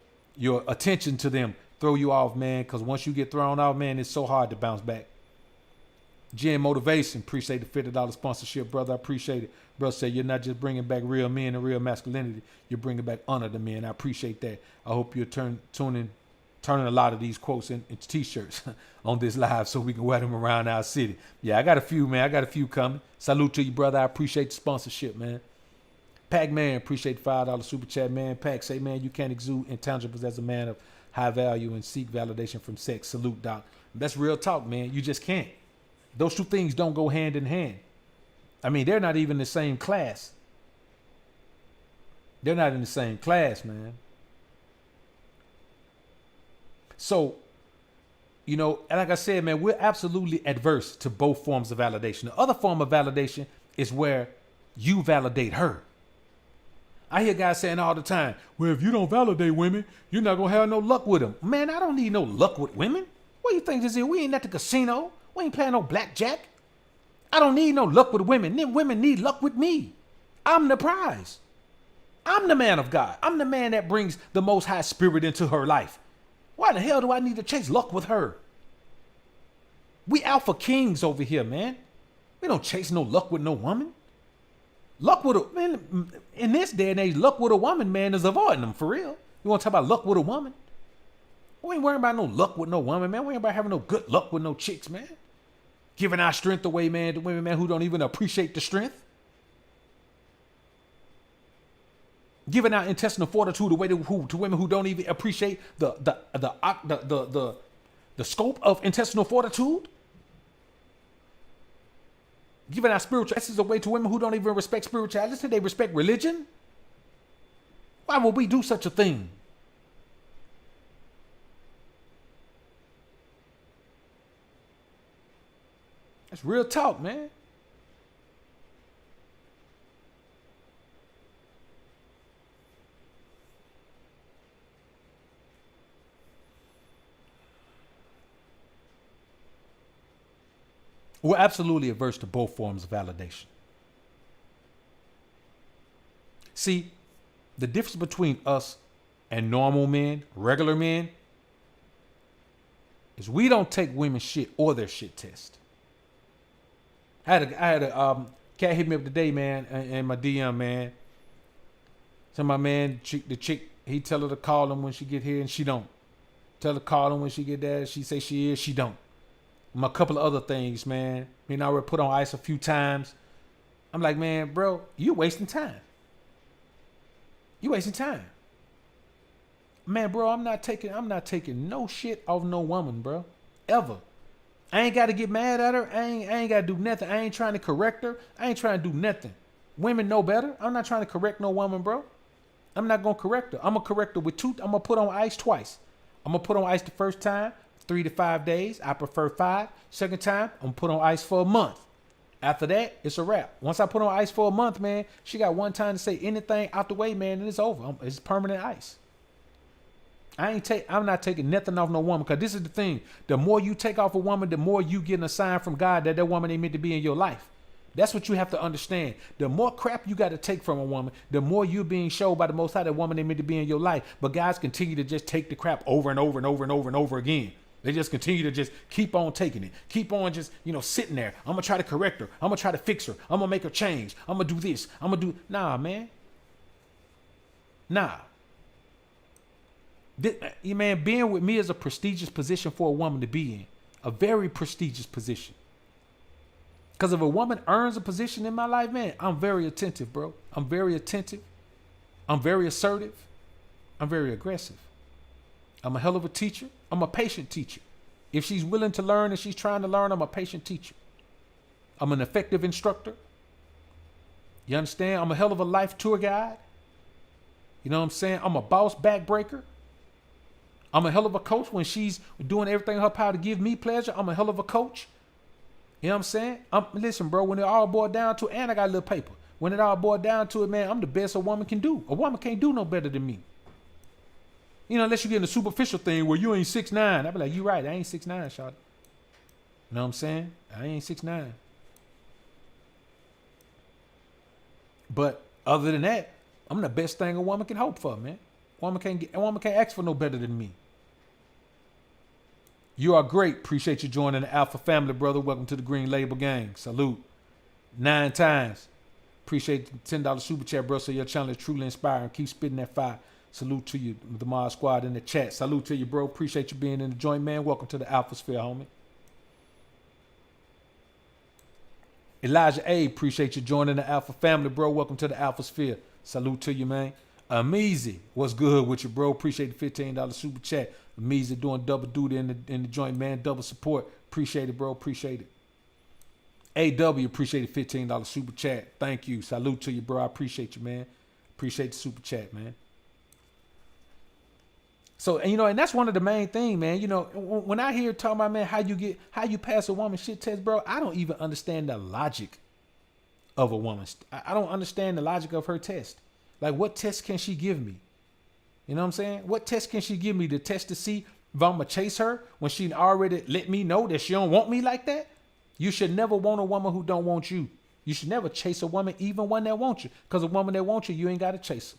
attention to them throw you off, man. Because once you get thrown off, man, it's so hard to bounce back. Gen Motivation, appreciate the $50 sponsorship, brother. I appreciate it. Brother said you're not just bringing back real men and real masculinity. You're bringing back honor to men. I appreciate that. I hope you're turning a lot of these quotes into T-shirts on this live so we can wear them around our city. Yeah, I got a few, man. I got a few coming. Salute to you, brother. I appreciate the sponsorship, man. Pac-Man, appreciate the $5 super chat, man. Pac say, man, you can't exude intangibles as a man of high value and seek validation from sex. Salute, Doc. That's real talk, man. You just can't. Those two things don't go hand in hand. I mean, they're not even in the same class. They're not in the same class, man. So, you know, like I said, man, we're absolutely adverse to both forms of validation. The other form of validation is where you validate her. I hear guys saying all the time, well, if you don't validate women, you're not going to have no luck with them. Man, I don't need no luck with women. What do you think this is? We ain't at the casino. We ain't playing no blackjack. I don't need no luck with women. Them women need luck with me. I'm the prize. I'm the man of God. I'm the man that brings the Most High Spirit into her life. Why the hell do I need to chase luck with her? We alpha kings over here, man. We don't chase no luck with no woman. Luck with a man, in this day and age, luck with a woman, man, is avoiding them for real. You want to talk about luck with a woman? We ain't worrying about no luck with no woman, man. We ain't about having no good luck with no chicks, man. Giving our strength away, man, to women, man, who don't even appreciate the strength. Giving our intestinal fortitude away to women who don't even appreciate the scope of intestinal fortitude. Giving our spiritual essence away to women who don't even respect spirituality. They respect religion. Why would we do such a thing? That's real talk, man. We're absolutely averse to both forms of validation. See, the difference between us and normal men, regular men, is we don't take women's shit or their shit test. I had a cat hit me up today, man, in my DM, man. So my man, the chick, he tell her to call him when she get here, and she don't. Tell her to call him when she get there. She say she is, she don't. A couple of other things, man. I already put on ice a few times. I'm like, man, bro, you wasting time. You wasting time. Man, bro, I'm not taking no shit off no woman, bro. Ever. I ain't got to get mad at her. I ain't got to do nothing. I ain't trying to correct her. I ain't trying to do nothing. Women know better. I'm not trying to correct no woman, bro. I'm not going to correct her. I'm going to correct her with two. I'm going to put on ice twice. I'm going to put on ice the first time, 3 to 5 days. I prefer 5. Second time, I'm going to put on ice for a month. After that, it's a wrap. Once I put on ice for a month, man, she got one time to say anything out the way, man, and it's over. It's permanent ice. I'm not taking nothing off no woman, because this is the thing. The more you take off a woman, the more you getting a sign from God that that woman ain't meant to be in your life. That's what you have to understand. The more crap you got to take from a woman, the more you're being showed by the Most High that woman ain't meant to be in your life. But guys continue to just take the crap over and over and over and over and over again. They just continue to just keep on taking it. Keep on just, sitting there. I'm going to try to correct her. I'm going to try to fix her. I'm going to make her change. I'm going to do this. I'm going to do... Nah, man. Nah. Man, being with me is a prestigious position for a woman to be in. A very prestigious position. Because if a woman earns a position in my life, man, I'm very attentive, bro. I'm very attentive. I'm very assertive. I'm very aggressive. I'm a hell of a teacher. I'm a patient teacher. If she's willing to learn and she's trying to learn, I'm a patient teacher. I'm an effective instructor. You understand? I'm a hell of a life tour guide. You know what I'm saying? I'm a boss backbreaker. I'm a hell of a coach when she's doing everything in her power to give me pleasure. I'm a hell of a coach. You know what I'm saying? Listen, bro, when it all boiled down to it, and I got a little paper. When it all boiled down to it, man, I'm the best a woman can do. A woman can't do no better than me. Unless you get in a superficial thing where you ain't 6'9". I be like, you right, I ain't 6'9", shawty. You know what I'm saying? I ain't 6'9". But other than that, I'm the best thing a woman can hope for, man. A woman can't ask for no better than me. You are great. Appreciate you joining the Alpha family, brother. Welcome to the Green Label Gang. Salute. 9 times. Appreciate the $10 super chat, bro. So your channel is truly inspiring. Keep spitting that fire. Salute to you, the Mod Squad in the chat. Salute to you, bro. Appreciate you being in the joint, man. Welcome to the Alpha Sphere, homie. Elijah A, appreciate you joining the Alpha family, bro. Welcome to the Alpha Sphere. Salute to you, man. Ameezy, what's good with you, bro? Appreciate the $15 super chat. Ameezy doing double duty in the joint, man. Double support. Appreciate it, bro. Appreciate it. AW, appreciate the $15 super chat. Thank you. Salute to you, bro. I appreciate you, man. Appreciate the super chat, man. So, and that's one of the main things, man. When I hear talking about, man, how you pass a woman shit test, bro, I don't even understand the logic of a woman. I don't understand the logic of her test. Like, what test can she give me? You know what I'm saying? What test can she give me to test to see if I'm going to chase her when she already let me know that she don't want me like that? You should never want a woman who don't want you. You should never chase a woman, even one that wants you. Because a woman that wants you, you ain't got to chase her.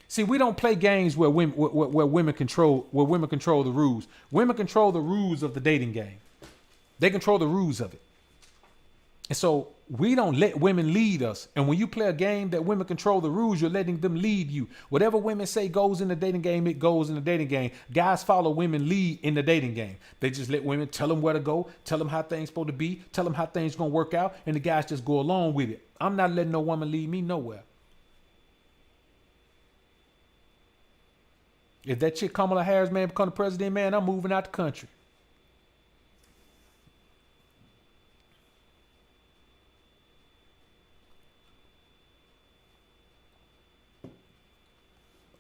See, we don't play games where women control the rules. Women control the rules of the dating game. They control the rules of it. And so we don't let women lead us. And when you play a game that women control the rules, you're letting them lead you. Whatever women say goes in the dating game, it goes in the dating game. Guys follow women lead in the dating game. They just let women tell them where to go, tell them how things supposed to be, tell them how things going to work out, and the guys just go along with it. I'm not letting no woman lead me nowhere. If that chick Kamala Harris, man, become the president, man, I'm moving out the country.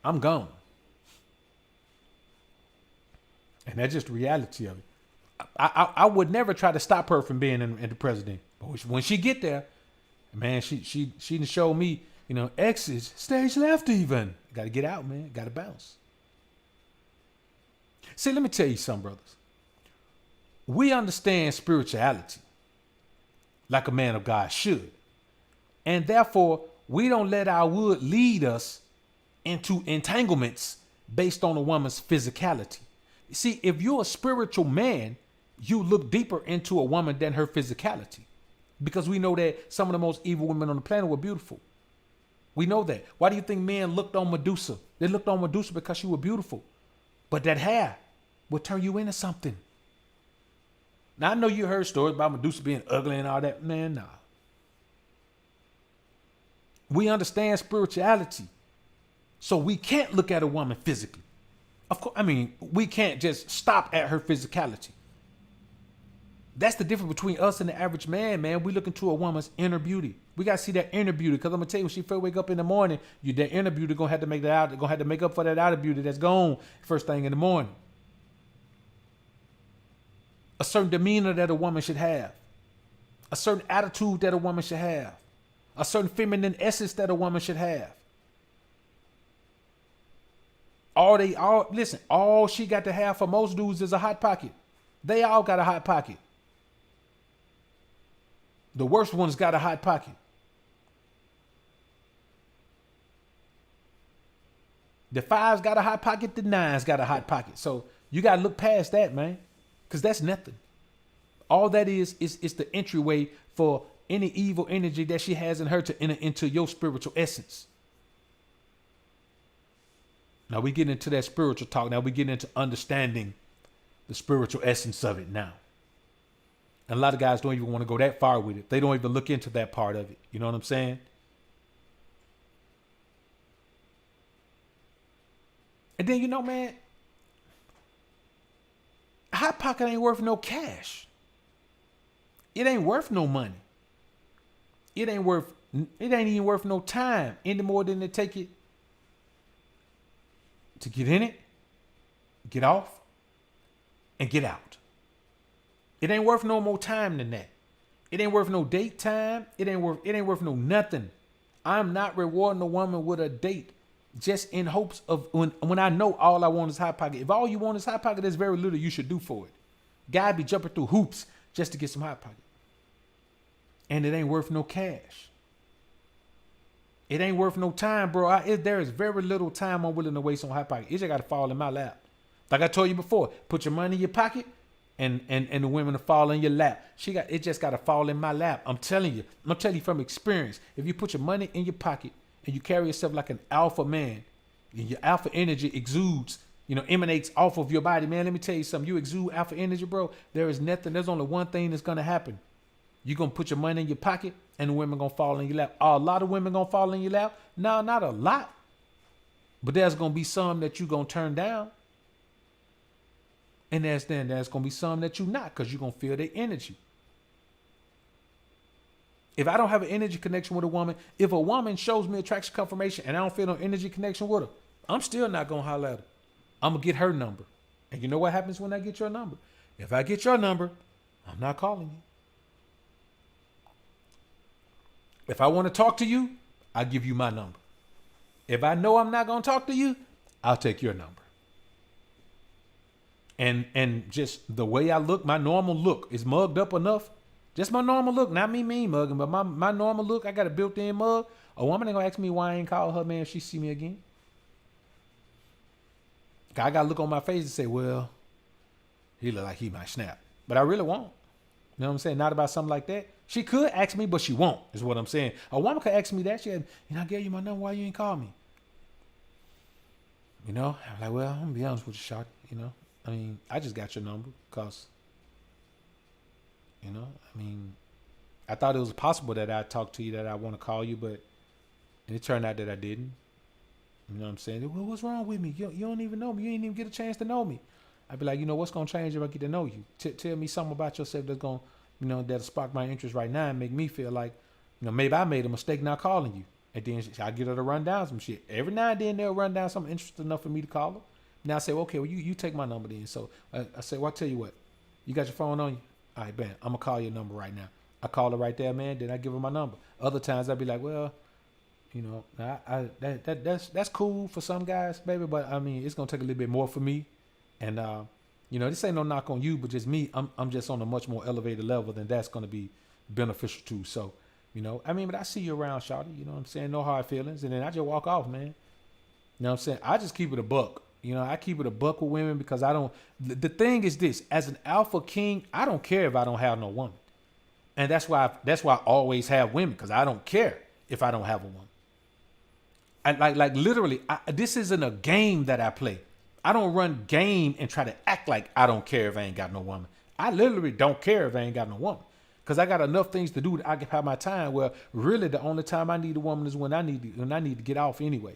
I'm gone. And that's just the reality of it. I would never try to stop her from being in the president. But when she get there, man, she done show me, exits, stage left even. Got to get out, man. Got to bounce. See, let me tell you something, brothers. We understand spirituality like a man of God should. And therefore, we don't let our wood lead us into entanglements based on a woman's physicality. You see, if you're a spiritual man, you look deeper into a woman than her physicality. Because we know that some of the most evil women on the planet were beautiful. We know that. Why do you think men looked on Medusa? They looked on Medusa because she was beautiful. But that hair would turn you into something. Now I know you heard stories about Medusa being ugly and all that. Man, nah. We understand spirituality. So we can't look at a woman physically. Of course, I mean, we can't just stop at her physicality. That's the difference between us and the average man, man. We look into a woman's inner beauty. We gotta see that inner beauty. Cause I'm gonna tell you, when she first wake up in the morning, that inner beauty gonna have to make that out. Gonna have to make up for that outer beauty that's gone first thing in the morning. A certain demeanor that a woman should have. A certain attitude that a woman should have. A certain feminine essence that a woman should have. All she got to have for most dudes is a hot pocket. They all got a hot pocket. The worst one's got a hot pocket. The 5's got a hot pocket. The 9's got a hot pocket. So you got to look past that, man, because that's nothing. All that is the entryway for any evil energy that she has in her to enter into your spiritual essence. Now we get into that spiritual talk. Now we get into understanding the spiritual essence of it now. And a lot of guys don't even want to go that far with it. They don't even look into that part of it. You know what I'm saying? And then, you know, man, a hot pocket ain't worth no cash. It ain't worth no money. It ain't even worth no time any more than it take it to get in it, get off, and get out. It ain't worth no more time than that. It ain't worth no date time. It ain't worth no nothing. I'm not rewarding a woman with a date just in hopes of when I know all I want is hot pocket. If all you want is hot pocket, there's very little you should do for it. Guy be jumping through hoops just to get some hot pocket. And it ain't worth no cash. It ain't worth no time, bro. There is very little time I'm willing to waste on hot pocket. It just got to fall in my lap. Like I told you before, put your money in your pocket and the women will fall in your lap. It just got to fall in my lap. I'm telling you from experience. If you put your money in your pocket and you carry yourself like an alpha man, and your alpha energy exudes, emanates off of your body, man, let me tell you something. You exude alpha energy, bro. There's only one thing that's going to happen. You're going to put your money in your pocket and the women going to fall in your lap. Are a lot of women going to fall in your lap? No, not a lot. But there's going to be some that you're going to turn down. And there's going to be some that you're not, because you're going to feel their energy. If I don't have an energy connection with a woman, if a woman shows me attraction confirmation and I don't feel no energy connection with her, I'm still not going to holler at her. I'm going to get her number. And you know what happens when I get your number? If I get your number, I'm not calling you. If I want to talk to you, I give you my number. If I know I'm not going to talk to you, I'll take your number. And just the way I look, my normal look is mugged up enough. Just my normal look, not me mean mugging, but my normal look, I got a built-in mug. A woman ain't going to ask me why I ain't call her, man, if she see me again. I got to look on my face and say, well, he look like he might snap. But I really won't. You know what I'm saying? Not about something like that. She could ask me, but she won't, is what I'm saying. A woman could ask me that. She had, I gave you my number. Why you ain't call me? I'm like, well, I'm going to be honest with you, shawty. I just got your number because, I thought it was possible that I'd talk to you, that I want to call you, but it turned out that I didn't. You know what I'm saying? Well, what's wrong with me? You don't even know me. You ain't even get a chance to know me. I'd be like, what's going to change if I get to know you? Tell me something about yourself that's going to, that'll spark my interest right now and make me feel like, maybe I made a mistake not calling you. And then I get her to run down some shit. Every now and then they'll run down something interesting enough for me to call her. Now I say, okay, well, you take my number then. So I say, well, I'll tell you what. You got your phone on you? All right, bam. I'm going to call your number right now. I call her right there, man. Then I give her my number. Other times I'd be like, well, that's cool for some guys, baby. But, it's going to take a little bit more for me. And, this ain't no knock on you, but just me. I'm just on a much more elevated level than that's going to be beneficial to. So, but I see you around, shawty. You know what I'm saying? No hard feelings. And then I just walk off, man. You know what I'm saying? I just keep it a buck. I keep it a buck with women because the thing is this, as an alpha king, I don't care if I don't have no woman. And that's why I always have women, because I don't care if I don't have a woman. Like literally, this isn't a game that I play. I don't run game and try to act like I don't care if I ain't got no woman. I literally don't care if I ain't got no woman. Cause I got enough things to do to occupy my time. Well, really the only time I need a woman is when I need to get off anyway.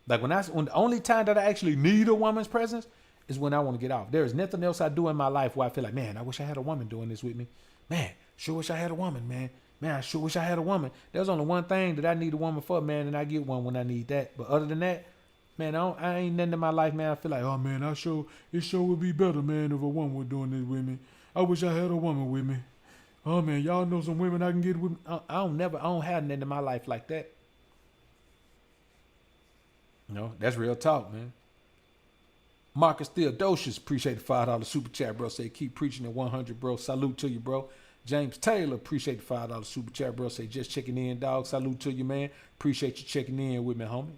Like when the only time that I actually need a woman's presence is when I want to get off. There is nothing else I do in my life where I feel like, man, I wish I had a woman doing this with me. Man, sure wish I had a woman, man. Man, I sure wish I had a woman. There's only one thing that I need a woman for, man, and I get one when I need that. But other than that, man, I ain't nothing in my life, man. I feel like, oh man, it sure would be better, man, if a woman was doing this with me. I wish I had a woman with me. Oh man, y'all know some women I can get with me. I don't have nothing in my life like that. No, that's real talk, man. Marcus Theodosius, appreciate the $5 super chat, bro. Say keep preaching at 100, bro. Salute to you, bro. James Taylor, appreciate the $5 super chat, bro. Say just checking in, dog. Salute to you, man. Appreciate you checking in with me, homie.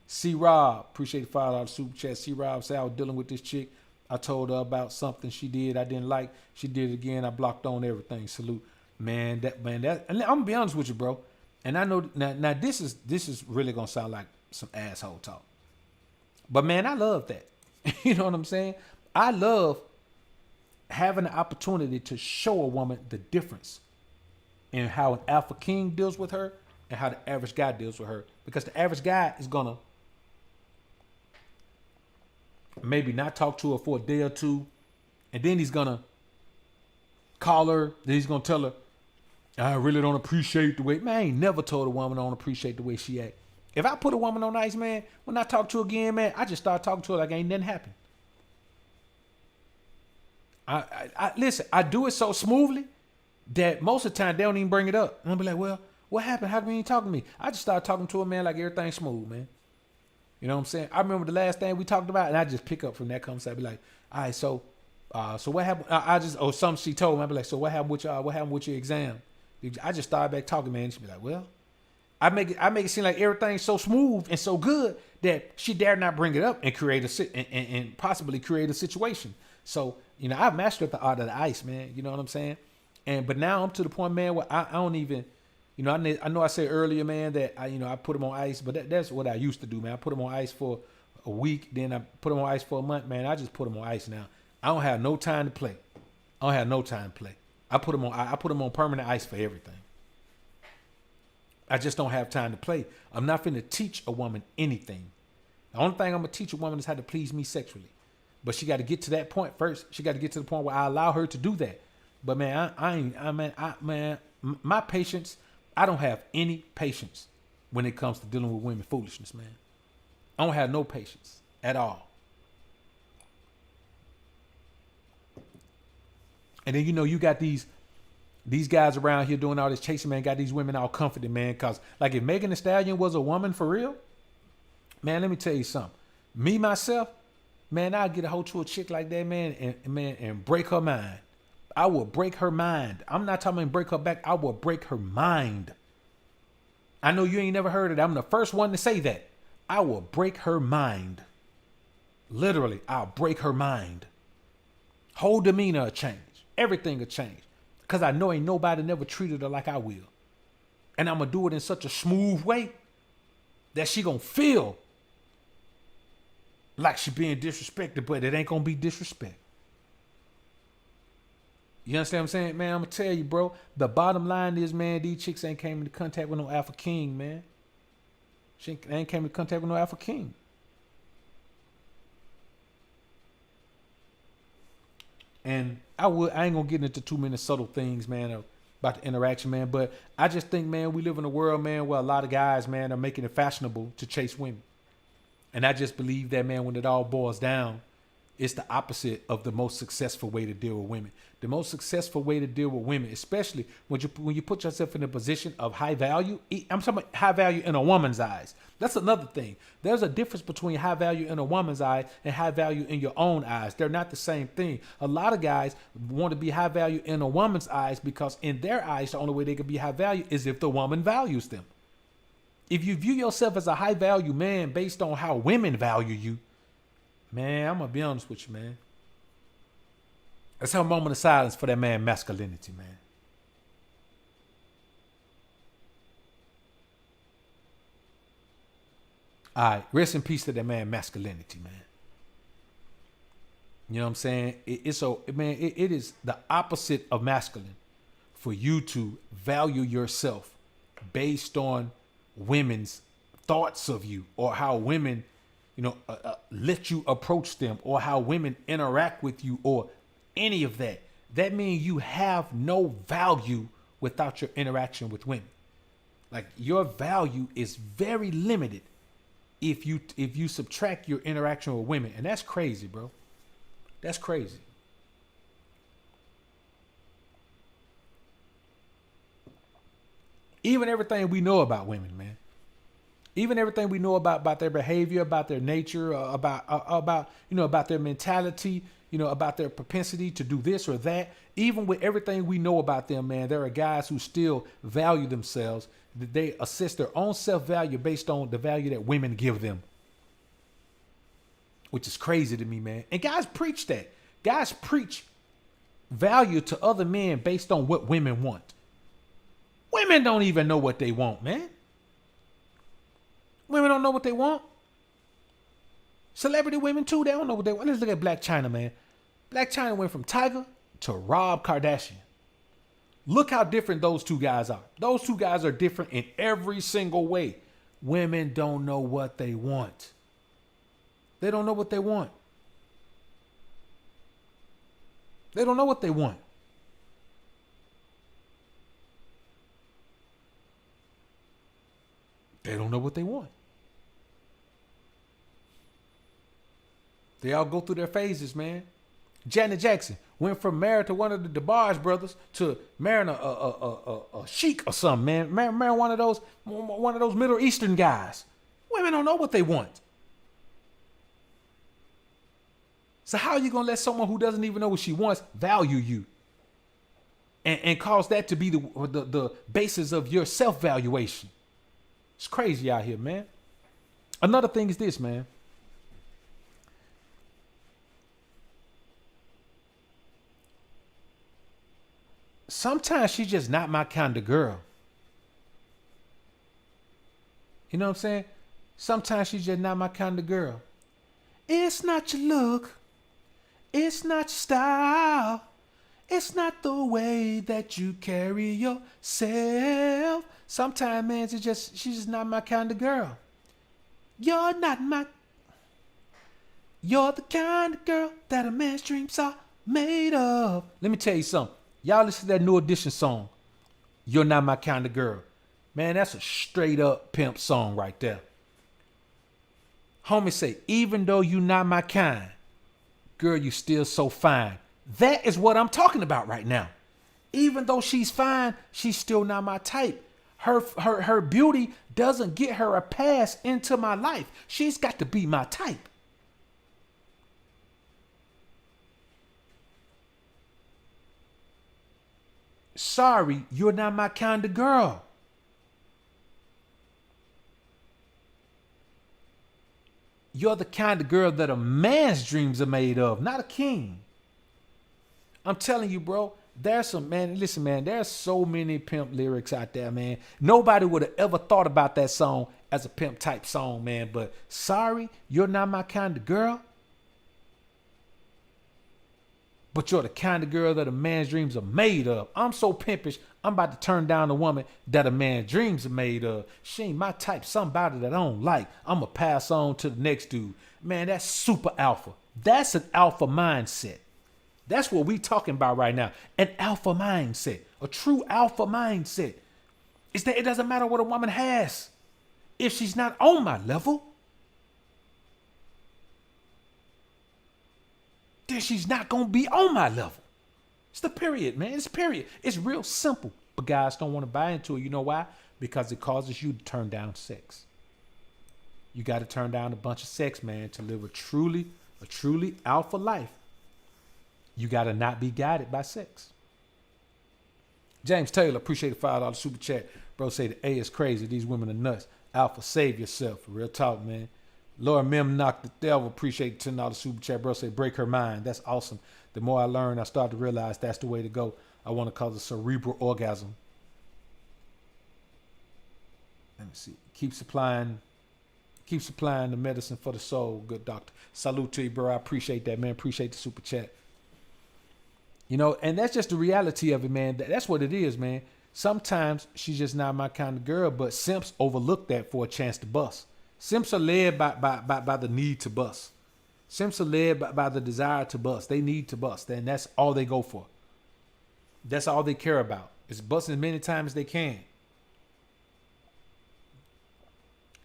C Rob, appreciate the $5 super chat. C Rob say I was dealing with this chick. I told her about something she did I didn't like. She did it again. I blocked on everything. Salute, man. And I'm gonna be honest with you, bro. And I know now this is really gonna sound like some asshole talk, but man, I love that. You know what I'm saying? I love having the opportunity to show a woman the difference in how an alpha king deals with her and how the average guy deals with her, because the average guy is gonna maybe not talk to her for a day or two, and then he's gonna call her, then he's gonna tell her, I really don't appreciate the way, man, I ain't never told a woman I don't appreciate the way she act. If I put a woman on ice, man, when I talk to her again, man, I just start talking to her like ain't nothing happened. I listen, I do it so smoothly that most of the time they don't even bring it up. And I'll be like, well, what happened? How come you ain't talking to me? I just start talking to her, man, like everything's smooth, man. You know what I'm saying? I remember the last thing we talked about, and I just pick up from that conversation. I'd be like, all right, so what happened? Or something she told me. I'd be like, so what happened with y'all? What happened with your exam? I just started back talking, man. She'd be like, well, I make it seem like everything's so smooth and so good that she dare not bring it up and and possibly create a situation. So, you know, I've mastered the art of the ice, man. You know what I'm saying? But now I'm to the point, man, where I don't even, you know, I know I said earlier, man, that I put them on ice, but that's what I used to do, man. I put them on ice for a week, then I put them on ice for a month, man. I just put them on ice now. I don't have no time to play. I put them on permanent ice for everything. I just don't have time to play. I'm not finna teach a woman anything. The only thing I'm gonna teach a woman is how to please me sexually. But she got to get to that point first. She got to get to the point where I allow her to do that. But man, my patience, I don't have any patience when it comes to dealing with women foolishness, man. I don't have no patience at all. And then, you know, you got these guys around here doing all this chasing, man, got these women all comforted, man. Cause like if Megan Thee Stallion was a woman for real, man, let me tell you something. Me, myself, man, I'll get a hold to a chick like that, man, and break her mind. I will break her mind. I'm not talking about break her back. I will break her mind. I know you ain't never heard of that. I'm the first one to say that. I will break her mind. Literally, I'll break her mind. Whole demeanor will change. Everything will change. Because I know ain't nobody never treated her like I will. And I'm going to do it in such a smooth way that she going to feel like she being disrespected, but it ain't going to be disrespect. You understand what I'm saying? Man, I'm going to tell you, bro, the bottom line is, man, these chicks ain't came into contact with no alpha king, man. They ain't came into contact with no alpha king. And I ain't going to get into too many subtle things, man, about the interaction, man. But I just think, man, we live in a world, man, where a lot of guys, man, are making it fashionable to chase women. And I just believe that, man, when it all boils down, it's the opposite of the most successful way to deal with women. The most successful way to deal with women, especially when you put yourself in a position of high value. I'm talking about high value in a woman's eyes. That's another thing. There's a difference between high value in a woman's eye and high value in your own eyes. They're not the same thing. A lot of guys want to be high value in a woman's eyes because in their eyes, the only way they can be high value is if the woman values them. If you view yourself as a high value man based on how women value you, man, I'm going to be honest with you, man. Let's have a moment of silence for that man masculinity, man. All right, rest in peace to that man masculinity, man. You know what I'm saying? It's so, man, it is the opposite of masculine for you to value yourself based on women's thoughts of you, or how women, let you approach them, or how women interact with you, or any of that. That means you have no value without your interaction with women. Like, your value is very limited if you subtract your interaction with women. And that's crazy, bro. That's crazy. Even everything we know about women, man. Even everything we know about their behavior, about their nature, about their mentality, about their propensity to do this or that. Even with everything we know about them, man, there are guys who still value themselves. They assess their own self-value based on the value that women give them, which is crazy to me, man. And guys preach that. Guys preach value to other men based on what women want. Women don't even know what they want, man. Women don't know what they want. Celebrity women too, they don't know what they want. Let's look at Black China, man. Black China went from Tiger to Rob Kardashian. Look how different those two guys are. Those two guys are different in every single way. Women don't know what they want. They don't know what they want. They don't know what they want. They don't know what they want. They all go through their phases, man. Janet Jackson went from married to one of the DeBarge brothers to marrying a sheik or something, man. Marrying one of those Middle Eastern guys. Women don't know what they want. So how are you gonna let someone who doesn't even know what she wants value you, and cause that to be the basis of your self-valuation? It's crazy out here, man. Another thing is this, man. Sometimes she's just not my kind of girl. You know what I'm saying? Sometimes she's just not my kind of girl. It's not your look. It's not your style. It's not the way that you carry yourself. Sometimes, man, she's just not my kind of girl. You're the kind of girl that a man's dreams are made of. Let me tell you something. Y'all listen to that New Edition song, You're Not My Kind of Girl. Man, that's a straight up Pimp song right there. Homie say, even though you not my kind, girl, you still so fine. That is what I'm talking about right now. Even though she's fine, she's still not my type. Her beauty doesn't get her a pass into my life. She's got to be my type. Sorry, you're not my kind of girl. You're the kind of girl that a man's dreams are made of, not a king. I'm telling you, bro, there's some, man, listen, man, there's so many Pimp lyrics out there, man. Nobody would have ever thought about that song as a Pimp type song, man. But sorry, you're not my kind of girl. But you're the kind of girl that a man's dreams are made of. I'm so pimpish, I'm about to turn down a woman that a man's dreams are made of. She ain't my type, somebody that I don't like. I'm going to pass on to the next dude. Man, that's super alpha. That's an alpha mindset. That's what we talking about right now. An alpha mindset. A true alpha mindset. Is that it doesn't matter what a woman has. If she's not on my level, then she's not going to be on my level. It's the period, man. It's period. It's real simple. But guys don't want to buy into it. You know why? Because it causes you to turn down sex. You got to turn down a bunch of sex, man, to live a truly alpha life. You got to not be guided by sex. James Taylor, appreciate the $5 super chat. Bro, say the A is crazy. These women are nuts. Alpha, save yourself. Real talk, man. Laura Mim knocked the devil. Appreciate the $10 super chat. Bro, say break her mind. That's awesome. The more I learn, I start to realize that's the way to go. I want to cause a cerebral orgasm. Let me see. Keep supplying Keep supplying the medicine for the soul, good doctor. Salute to you, bro. I appreciate that, man. Appreciate the super chat. You know, and that's just the reality of it, man. That's what it is, man. Sometimes she's just not my kind of girl, but simps overlook that for a chance to bust. Simps are led by the need to bust. Simps are led by the desire to bust. They need to bust, and that's all they go for. That's all they care about. Is busting as many times as they can.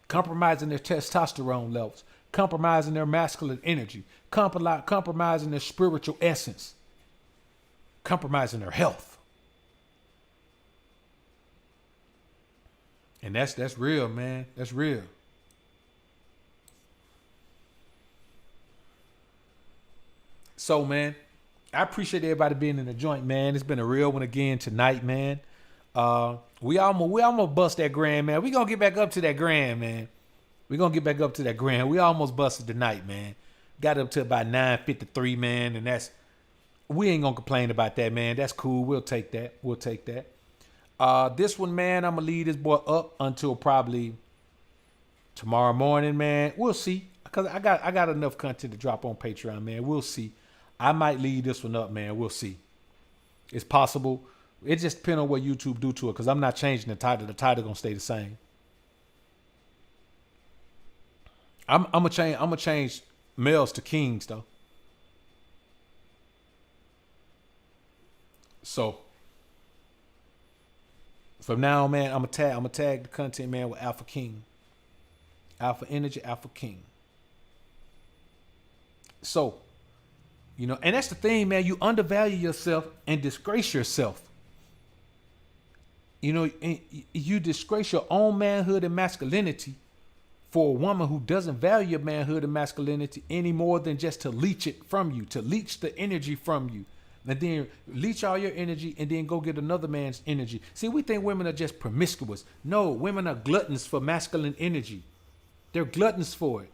Compromising their testosterone levels. Compromising their masculine energy. Compromising their spiritual essence. Compromising their health. And that's real, man. That's real. So, man, I appreciate everybody being in the joint, man. It's been a real one again tonight, man. We almost bust that grand, man. We gonna get back up to that grand, man. We almost busted tonight, man. Got up to about 9:53, man, and we ain't gonna complain about that, man. That's cool. We'll take that. This one, man, I'm gonna leave this boy up until probably tomorrow morning, man. We'll see, cause I got enough content to drop on Patreon, man. We'll see. I might leave this one up, man. We'll see. It's possible. It just depends on what YouTube do to it, because I'm not changing the title. The title gonna stay the same. I'm gonna change males to kings, though. So from now on, man, I'm gonna tag the content, man, with Alpha King. Alpha Energy, Alpha King. So, you know, and that's the thing, man. You undervalue yourself and disgrace yourself. You know, you disgrace your own manhood and masculinity for a woman who doesn't value your manhood and masculinity any more than just to leech it from you, to leech the energy from you, and then leech all your energy and then go get another man's energy. See, we think women are just promiscuous. No, women are gluttons for masculine energy. They're gluttons for it.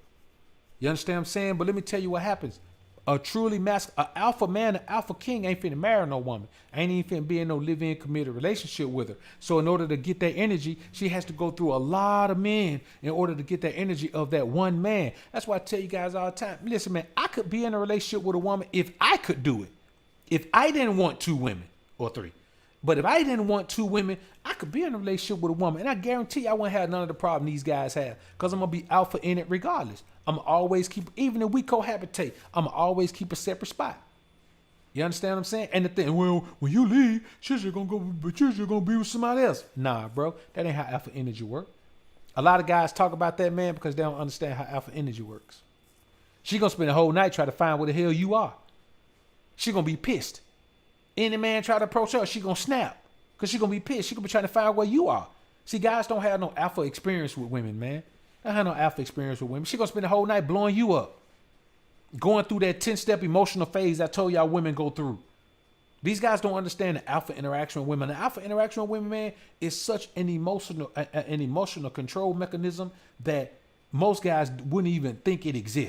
You understand what I'm saying? But let me tell you what happens. A truly an alpha man, an alpha king ain't finna marry no woman. Ain't even finna be in no live-in committed relationship with her. So in order to get that energy, she has to go through a lot of men in order to get that energy of that one man. That's why I tell you guys all the time, listen, man, I could be in a relationship with a woman if I could do it. If I didn't want 2 women or 3. But if I didn't want 2 women, I could be in a relationship with a woman. And I guarantee you I wouldn't have none of the problem these guys have. Because I'm going to be alpha in it regardless. I'm always keep, even if we cohabitate, I'm always keep a separate spot. You understand what I'm saying? And the thing, well, when you leave, she's gonna go, but she's gonna be with somebody else. Nah, bro, that ain't how alpha energy work. A lot of guys talk about that, man, because they don't understand how alpha energy works. She gonna spend the whole night trying to find where the hell you are. She gonna be pissed. Any man try to approach her, she gonna snap, because she gonna be pissed. She gonna be trying to find where you are. See, guys don't have no alpha experience with women, man. I have no alpha experience with women. She gonna spend the whole night blowing you up, going through that 10-step emotional phase I told y'all women go through. These guys don't understand the alpha interaction with women. The alpha interaction with women, man, is such an emotional control mechanism that most guys wouldn't even think it exists.